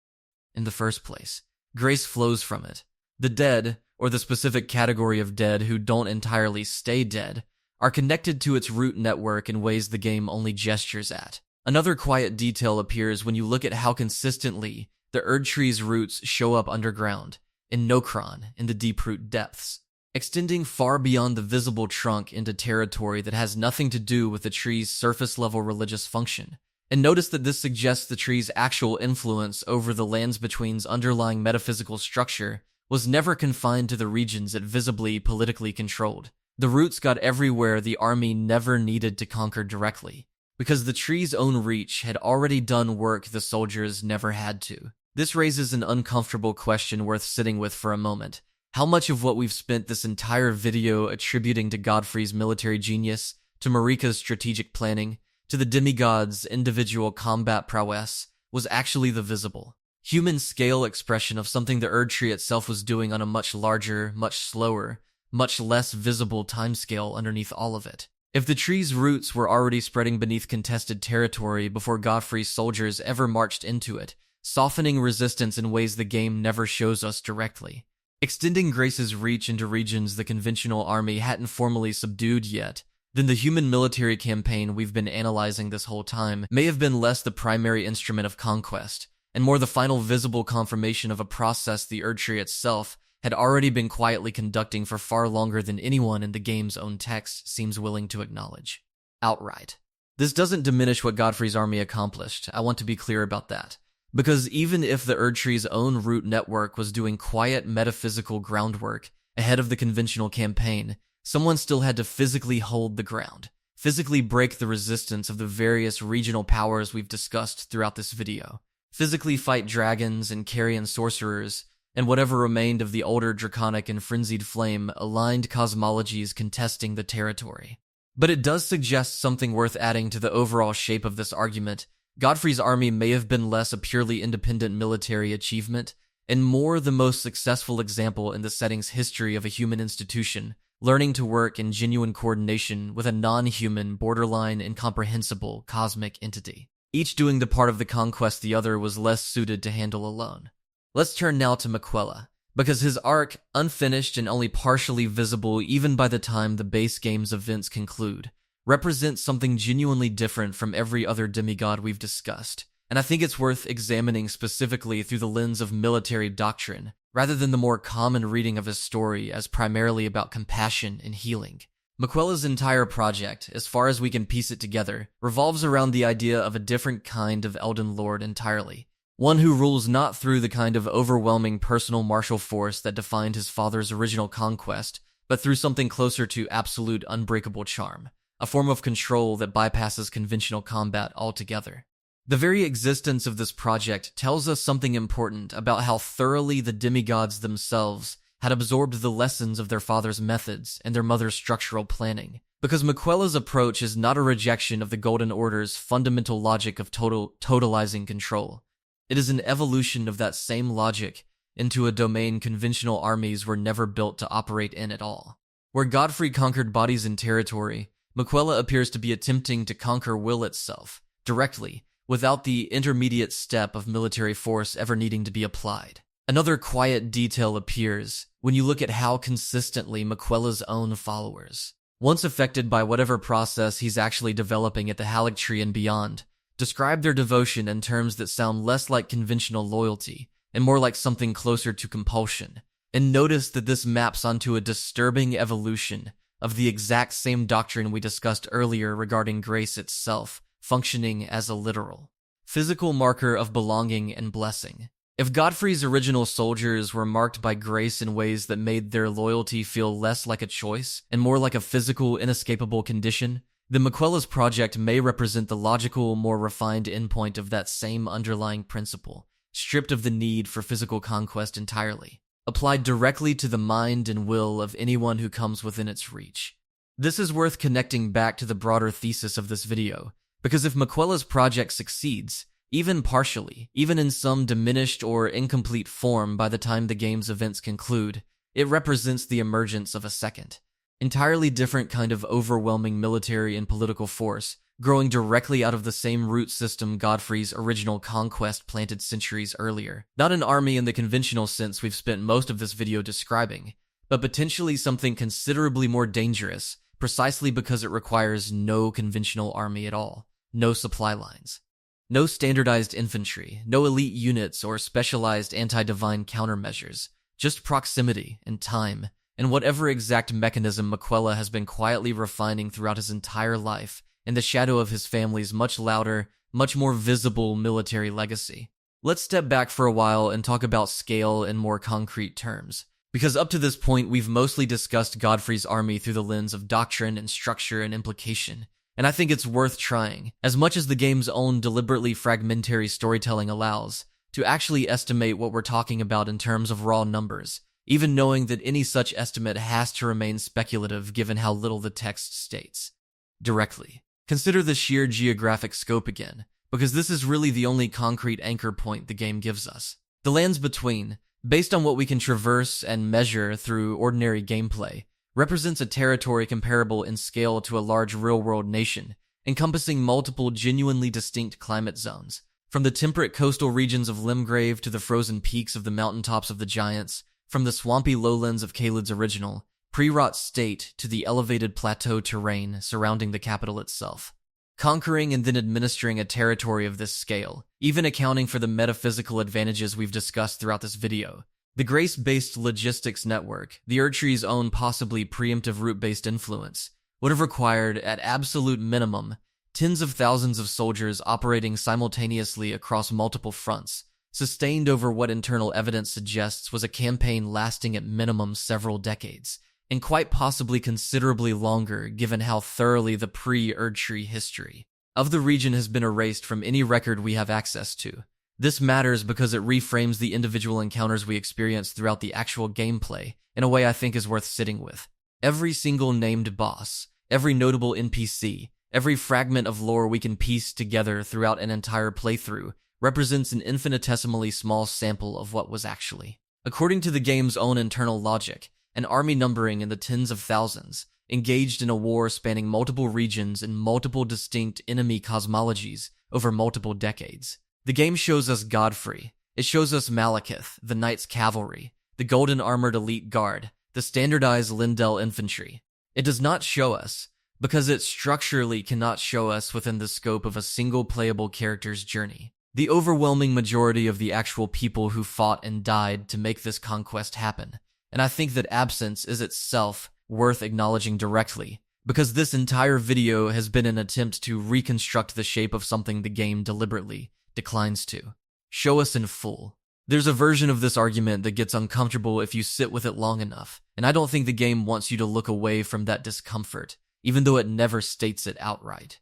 In the first place, grace flows from it. The dead, or the specific category of dead who don't entirely stay dead, are connected to its root network in ways the game only gestures at. Another quiet detail appears when you look at how consistently the Erdtree's roots show up underground, in Nokron, in the deep-root depths, extending far beyond the visible trunk into territory that has nothing to do with the tree's surface-level religious function. And notice that this suggests the tree's actual influence over the Lands Between's underlying metaphysical structure was never confined to the regions it visibly politically controlled. The roots got everywhere the army never needed to conquer directly, because the tree's own reach had already done work the soldiers never had to. This raises an uncomfortable question worth sitting with for a moment. How much of what we've spent this entire video attributing to Godfrey's military genius, to Marika's strategic planning, to the demigod's individual combat prowess, was actually the visible, human-scale expression of something the Erdtree itself was doing on a much larger, much slower, much less visible timescale underneath all of it? If the tree's roots were already spreading beneath contested territory before Godfrey's soldiers ever marched into it, softening resistance in ways the game never shows us directly, extending Grace's reach into regions the conventional army hadn't formally subdued yet, then the human military campaign we've been analyzing this whole time may have been less the primary instrument of conquest, and more the final visible confirmation of a process the Erdtree itself had already been quietly conducting for far longer than anyone in the game's own text seems willing to acknowledge. Outright. This doesn't diminish what Godfrey's army accomplished, I want to be clear about that. Because even if the Erdtree's own root network was doing quiet metaphysical groundwork ahead of the conventional campaign, someone still had to physically hold the ground, physically break the resistance of the various regional powers we've discussed throughout this video, physically fight dragons and carrion sorcerers, and whatever remained of the older draconic and frenzied flame aligned cosmologies contesting the territory. But it does suggest something worth adding to the overall shape of this argument. Godfrey's army may have been less a purely independent military achievement, and more the most successful example in the setting's history of a human institution, learning to work in genuine coordination with a non-human, borderline, incomprehensible cosmic entity, each doing the part of the conquest the other was less suited to handle alone. Let's turn now to Miquella, because his arc, unfinished and only partially visible even by the time the base game's events conclude, represents something genuinely different from every other demigod we've discussed, and I think it's worth examining specifically through the lens of military doctrine, rather than the more common reading of his story as primarily about compassion and healing. Miquella's entire project, as far as we can piece it together, revolves around the idea of a different kind of Elden Lord entirely. One who rules not through the kind of overwhelming personal martial force that defined his father's original conquest, but through something closer to absolute unbreakable charm, a form of control that bypasses conventional combat altogether. The very existence of this project tells us something important about how thoroughly the demigods themselves had absorbed the lessons of their father's methods and their mother's structural planning. Because Miquella's approach is not a rejection of the Golden Order's fundamental logic of totalizing control. It is an evolution of that same logic into a domain conventional armies were never built to operate in at all. Where Godfrey conquered bodies and territory, Miquella appears to be attempting to conquer will itself, directly, without the intermediate step of military force ever needing to be applied. Another quiet detail appears when you look at how consistently Miquella's own followers, once affected by whatever process he's actually developing at the Haligtree and beyond, describe their devotion in terms that sound less like conventional loyalty and more like something closer to compulsion. And notice that this maps onto a disturbing evolution of the exact same doctrine we discussed earlier regarding grace itself functioning as a literal, physical marker of belonging and blessing. If Godfrey's original soldiers were marked by grace in ways that made their loyalty feel less like a choice and more like a physical, inescapable condition, then Miquella's project may represent the logical, more refined endpoint of that same underlying principle, stripped of the need for physical conquest entirely, applied directly to the mind and will of anyone who comes within its reach. This is worth connecting back to the broader thesis of this video, because if Miquella's project succeeds, even partially, even in some diminished or incomplete form by the time the game's events conclude, it represents the emergence of a second, entirely different kind of overwhelming military and political force, growing directly out of the same root system Godfrey's original conquest planted centuries earlier. Not an army in the conventional sense we've spent most of this video describing, but potentially something considerably more dangerous, precisely because it requires no conventional army at all, no supply lines. No standardized infantry, no elite units or specialized anti-divine countermeasures, just proximity and time, and whatever exact mechanism Miquella has been quietly refining throughout his entire life in the shadow of his family's much louder, much more visible military legacy. Let's step back for a while and talk about scale in more concrete terms, because up to this point we've mostly discussed Godfrey's army through the lens of doctrine and structure and implication. And I think it's worth trying, as much as the game's own deliberately fragmentary storytelling allows, to actually estimate what we're talking about in terms of raw numbers, even knowing that any such estimate has to remain speculative given how little the text states. Directly, consider the sheer geographic scope again, because this is really the only concrete anchor point the game gives us. The lands between, based on what we can traverse and measure through ordinary gameplay, represents a territory comparable in scale to a large real-world nation, encompassing multiple genuinely distinct climate zones, from the temperate coastal regions of Limgrave to the frozen peaks of the mountaintops of the Giants, from the swampy lowlands of Caelid's original, pre-rot state to the elevated plateau terrain surrounding the capital itself. Conquering and then administering a territory of this scale, even accounting for the metaphysical advantages we've discussed throughout this video, the grace-based logistics network, the Erdtree's own possibly preemptive route-based influence, would have required, at absolute minimum, tens of thousands of soldiers operating simultaneously across multiple fronts, sustained over what internal evidence suggests was a campaign lasting at minimum several decades, and quite possibly considerably longer given how thoroughly the pre-Erdtree history of the region has been erased from any record we have access to. This matters because it reframes the individual encounters we experience throughout the actual gameplay in a way I think is worth sitting with. Every single named boss, every notable NPC, every fragment of lore we can piece together throughout an entire playthrough represents an infinitesimally small sample of what was actually. According to the game's own internal logic, an army numbering in the tens of thousands, engaged in a war spanning multiple regions and multiple distinct enemy cosmologies over multiple decades. The game shows us Godfrey. It shows us Malekith, the Knight's Cavalry, the golden armored elite guard, the standardized Lindell infantry. It does not show us, because it structurally cannot show us within the scope of a single playable character's journey, the overwhelming majority of the actual people who fought and died to make this conquest happen. And I think that absence is itself worth acknowledging directly, because this entire video has been an attempt to reconstruct the shape of something the game deliberately declines to. Show us in full. There's a version of this argument that gets uncomfortable if you sit with it long enough, and I don't think the game wants you to look away from that discomfort, even though it never states it outright.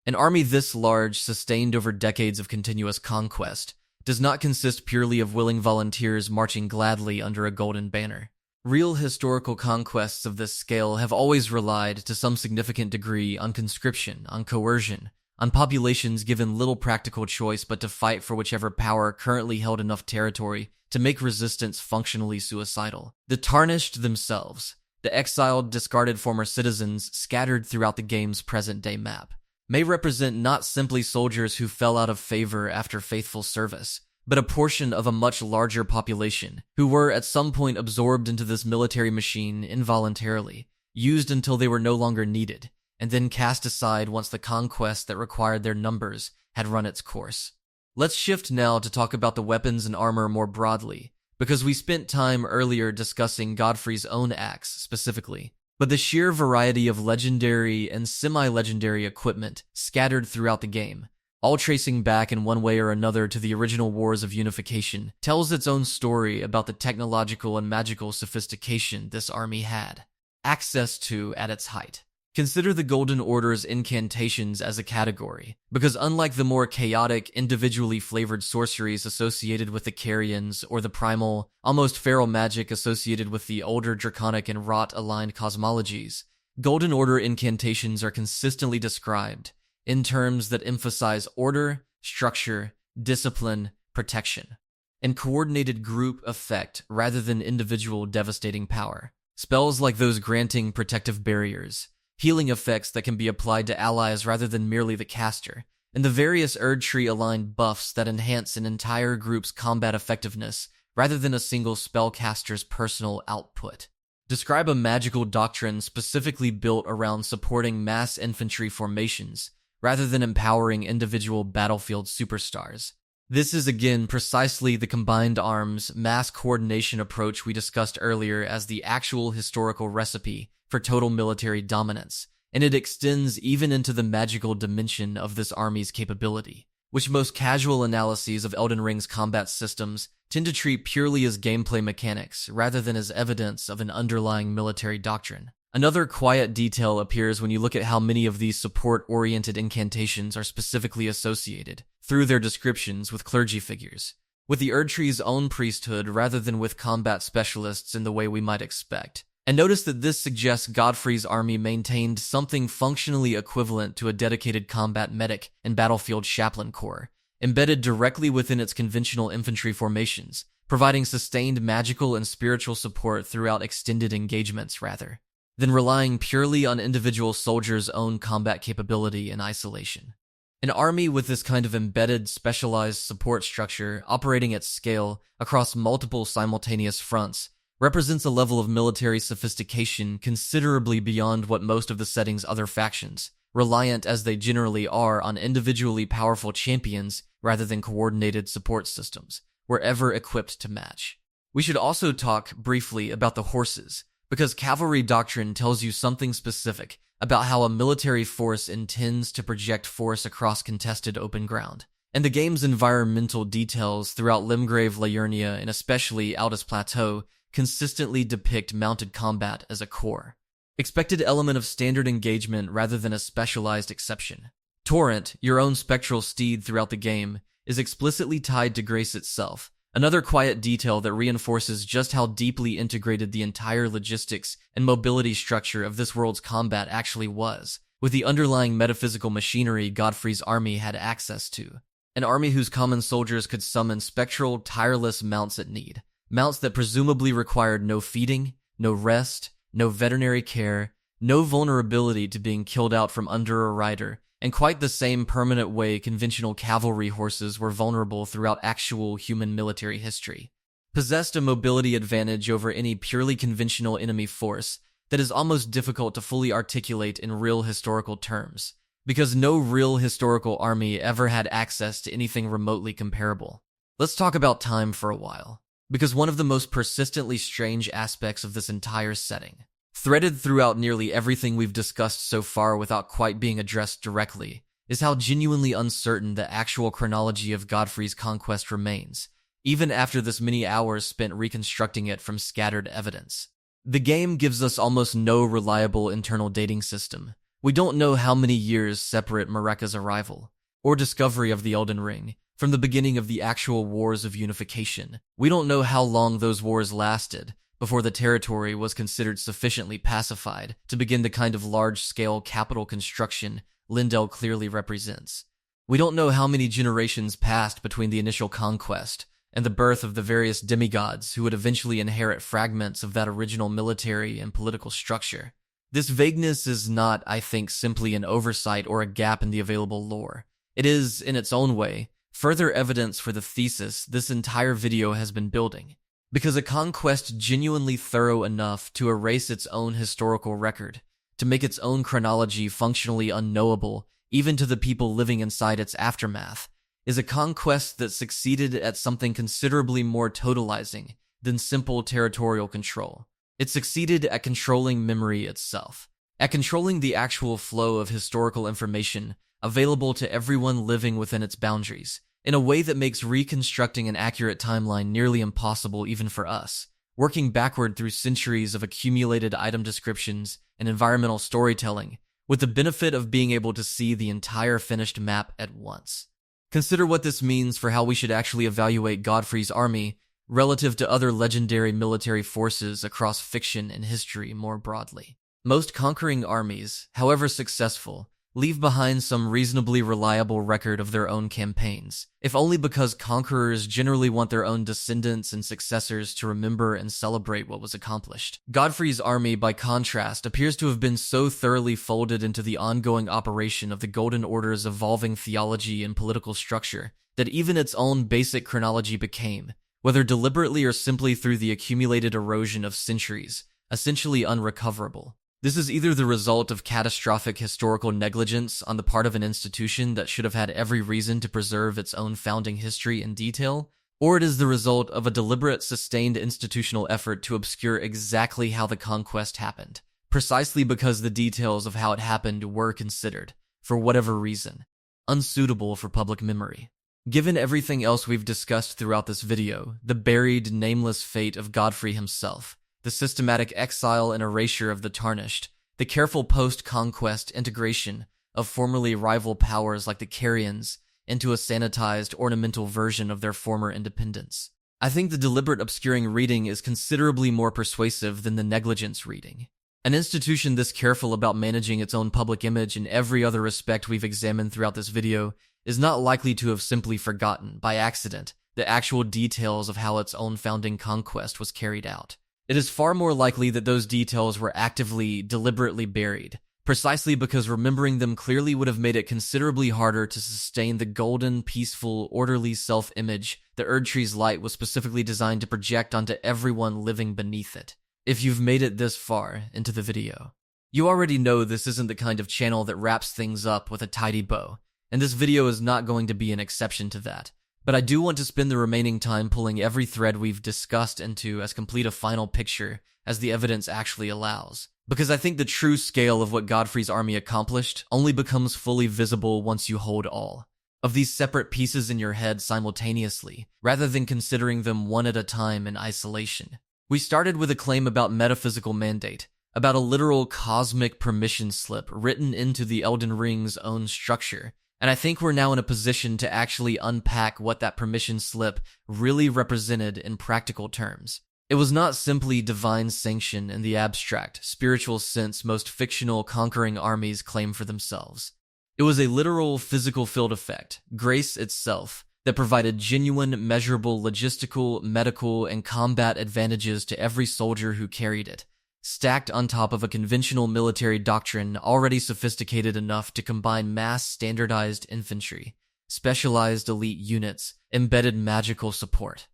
An army this large, sustained over decades of continuous conquest, does not consist purely of willing volunteers marching gladly under a golden banner. Real historical conquests of this scale have always relied to some significant degree on conscription, on coercion, on populations given little practical choice but to fight for whichever power currently held enough territory to make resistance functionally suicidal. The tarnished themselves, the exiled, discarded former citizens scattered throughout the game's present-day map, may represent not simply soldiers who fell out of favor after faithful service, but a portion of a much larger population who were at some point absorbed into this military machine involuntarily, used until they were no longer needed, and then cast aside once the conquest that required their numbers had run its course. Let's shift now to talk about the weapons and armor more broadly, because we spent time earlier discussing Godfrey's own axe specifically, but the sheer variety of legendary and semi-legendary equipment scattered throughout the game, all tracing back in one way or another to the original Wars of Unification, tells its own story about the technological and magical sophistication this army had access to at its height. Consider the Golden Order's incantations as a category, because unlike the more chaotic, individually flavored sorceries associated with the Carians or the primal, almost feral magic associated with the older draconic and rot-aligned cosmologies, Golden Order incantations are consistently described in terms that emphasize order, structure, discipline, protection, and coordinated group effect rather than individual devastating power. Spells like those granting protective barriers, healing effects that can be applied to allies rather than merely the caster, and the various Erd Tree-aligned buffs that enhance an entire group's combat effectiveness rather than a single spellcaster's personal output. Describe a magical doctrine specifically built around supporting mass infantry formations rather than empowering individual battlefield superstars. This is again precisely the combined arms, mass coordination approach we discussed earlier as the actual historical recipe for total military dominance, and it extends even into the magical dimension of this army's capability, which most casual analyses of Elden Ring's combat systems tend to treat purely as gameplay mechanics rather than as evidence of an underlying military doctrine. Another quiet detail appears when you look at how many of these support-oriented incantations are specifically associated, through their descriptions, with clergy figures, with the Erdtree's own priesthood rather than with combat specialists in the way we might expect. And notice that this suggests Godfrey's army maintained something functionally equivalent to a dedicated combat medic and battlefield chaplain corps, embedded directly within its conventional infantry formations, providing sustained magical and spiritual support throughout extended engagements rather than relying purely on individual soldiers' own combat capability in isolation. An army with this kind of embedded, specialized support structure operating at scale across multiple simultaneous fronts represents a level of military sophistication considerably beyond what most of the setting's other factions, reliant as they generally are on individually powerful champions rather than coordinated support systems, were ever equipped to match. We should also talk briefly about the horses, because cavalry doctrine tells you something specific about how a military force intends to project force across contested open ground. And the game's environmental details throughout Limgrave, Liurnia, and especially Aldous Plateau consistently depict mounted combat as a core, expected element of standard engagement rather than a specialized exception. Torrent, your own spectral steed throughout the game, is explicitly tied to Grace itself, another quiet detail that reinforces just how deeply integrated the entire logistics and mobility structure of this world's combat actually was, with the underlying metaphysical machinery Godfrey's army had access to. An army whose common soldiers could summon spectral, tireless mounts at need. Mounts that presumably required no feeding, no rest, no veterinary care, no vulnerability to being killed out from under a rider, in quite the same permanent way conventional cavalry horses were vulnerable throughout actual human military history. Possessed a mobility advantage over any purely conventional enemy force that is almost difficult to fully articulate in real historical terms, because no real historical army ever had access to anything remotely comparable. Let's talk about time for a while, because one of the most persistently strange aspects of this entire setting, threaded throughout nearly everything we've discussed so far without quite being addressed directly, is how genuinely uncertain the actual chronology of Godfrey's conquest remains, even after this many hours spent reconstructing it from scattered evidence. The game gives us almost no reliable internal dating system. We don't know how many years separate Mareka's arrival, or discovery of the Elden Ring, from the beginning of the actual Wars of Unification. We don't know how long those wars lasted, before the territory was considered sufficiently pacified to begin the kind of large-scale capital construction Lindell clearly represents. We don't know how many generations passed between the initial conquest and the birth of the various demigods who would eventually inherit fragments of that original military and political structure. This vagueness is not, I think, simply an oversight or a gap in the available lore. It is, in its own way, further evidence for the thesis this entire video has been building. Because a conquest genuinely thorough enough to erase its own historical record, to make its own chronology functionally unknowable, even to the people living inside its aftermath, is a conquest that succeeded at something considerably more totalizing than simple territorial control. It succeeded at controlling memory itself, at controlling the actual flow of historical information available to everyone living within its boundaries, in a way that makes reconstructing an accurate timeline nearly impossible even for us, working backward through centuries of accumulated item descriptions and environmental storytelling, with the benefit of being able to see the entire finished map at once. Consider what this means for how we should actually evaluate Godfrey's army relative to other legendary military forces across fiction and history more broadly. Most conquering armies, however successful, leave behind some reasonably reliable record of their own campaigns, if only because conquerors generally want their own descendants and successors to remember and celebrate what was accomplished. Godfrey's army, by contrast, appears to have been so thoroughly folded into the ongoing operation of the Golden Order's evolving theology and political structure that even its own basic chronology became, whether deliberately or simply through the accumulated erosion of centuries, essentially unrecoverable. This is either the result of catastrophic historical negligence on the part of an institution that should have had every reason to preserve its own founding history in detail, or it is the result of a deliberate, sustained institutional effort to obscure exactly how the conquest happened, precisely because the details of how it happened were considered, for whatever reason, unsuitable for public memory. Given everything else we've discussed throughout this video, the buried, nameless fate of Godfrey himself, the systematic exile and erasure of the Tarnished, the careful post-conquest integration of formerly rival powers like the Carians into a sanitized, ornamental version of their former independence. I think the deliberate obscuring reading is considerably more persuasive than the negligence reading. An institution this careful about managing its own public image in every other respect we've examined throughout this video is not likely to have simply forgotten, by accident, the actual details of how its own founding conquest was carried out. It is far more likely that those details were actively, deliberately buried, precisely because remembering them clearly would have made it considerably harder to sustain the golden, peaceful, orderly self-image the Erdtree's light was specifically designed to project onto everyone living beneath it. If you've made it this far into the video, you already know this isn't the kind of channel that wraps things up with a tidy bow, and this video is not going to be an exception to that. But I do want to spend the remaining time pulling every thread we've discussed into as complete a final picture as the evidence actually allows, because I think the true scale of what Godfrey's army accomplished only becomes fully visible once you hold all of these separate pieces in your head simultaneously, rather than considering them one at a time in isolation. We started with a claim about metaphysical mandate, about a literal cosmic permission slip written into the Elden Ring's own structure, and I think we're now in a position to actually unpack what that permission slip really represented in practical terms. It was not simply divine sanction in the abstract, spiritual sense most fictional conquering armies claim for themselves. It was a literal physical field effect, grace itself, that provided genuine, measurable logistical, medical, and combat advantages to every soldier who carried it, stacked on top of a conventional military doctrine already sophisticated enough to combine mass standardized infantry, specialized elite units, embedded magical support,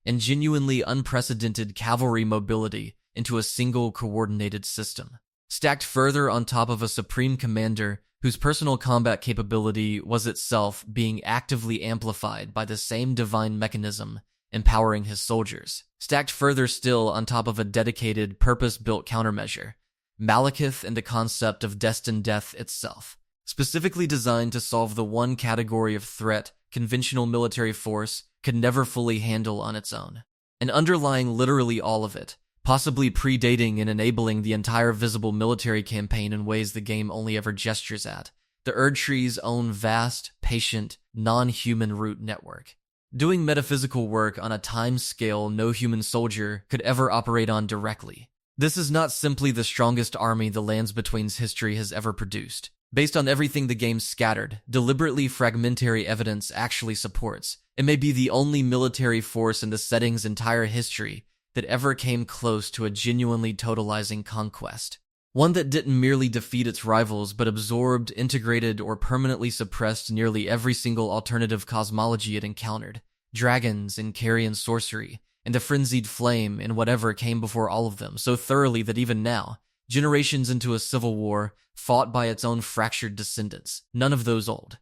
and genuinely unprecedented cavalry mobility into a single coordinated system. Stacked further on top of a supreme commander whose personal combat capability was itself being actively amplified by the same divine mechanism empowering his soldiers. Stacked further still on top of a dedicated, purpose-built countermeasure, Malekith and the concept of destined death itself, specifically designed to solve the one category of threat conventional military force could never fully handle on its own. And underlying literally all of it, possibly predating and enabling the entire visible military campaign in ways the game only ever gestures at, the Erdtree's own vast, patient, non-human root network. doing metaphysical work on a time scale no human soldier could ever operate on directly. This is not simply the strongest army the Lands Between's history has ever produced. Based on everything the game's scattered, deliberately fragmentary evidence actually supports, it may be the only military force in the setting's entire history that ever came close to a genuinely totalizing conquest. One that didn't merely defeat its rivals, but absorbed, integrated, or permanently suppressed nearly every single alternative cosmology it encountered. Dragons, and Carrion sorcery, and the frenzied flame, and whatever came before all of them, so thoroughly that even now, generations into a civil war, fought by its own fractured descendants, none of those old.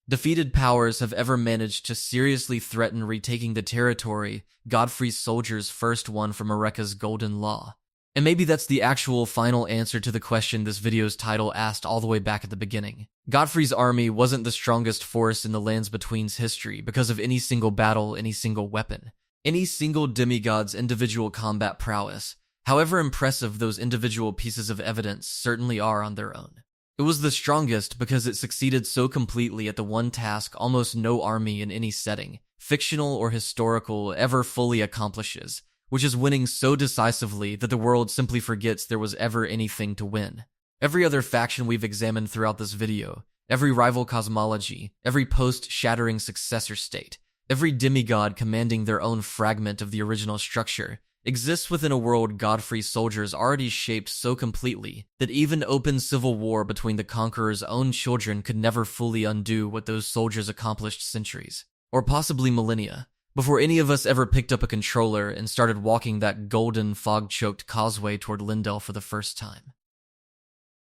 Defeated powers have ever managed to seriously threaten retaking the territory Godfrey's soldiers first won from Mareka's Golden Law. And maybe that's the actual final answer to the question this video's title asked all the way back at the beginning. Godfrey's army wasn't the strongest force in the Lands Between's history because of any single battle, any single weapon, any single demigod's individual combat prowess, however impressive those individual pieces of evidence certainly are on their own. It was the strongest because it succeeded so completely at the one task almost no army in any setting, fictional or historical, ever fully accomplishes, which is winning so decisively that the world simply forgets there was ever anything to win. Every other faction we've examined throughout this video, every rival cosmology, every post-shattering successor state, every demigod commanding their own fragment of the original structure, exists within a world Godfrey's soldiers already shaped so completely that even open civil war between the conqueror's own children could never fully undo what those soldiers accomplished centuries, or possibly millennia, before any of us ever picked up a controller and started walking that golden fog-choked causeway toward Lindell for the first time.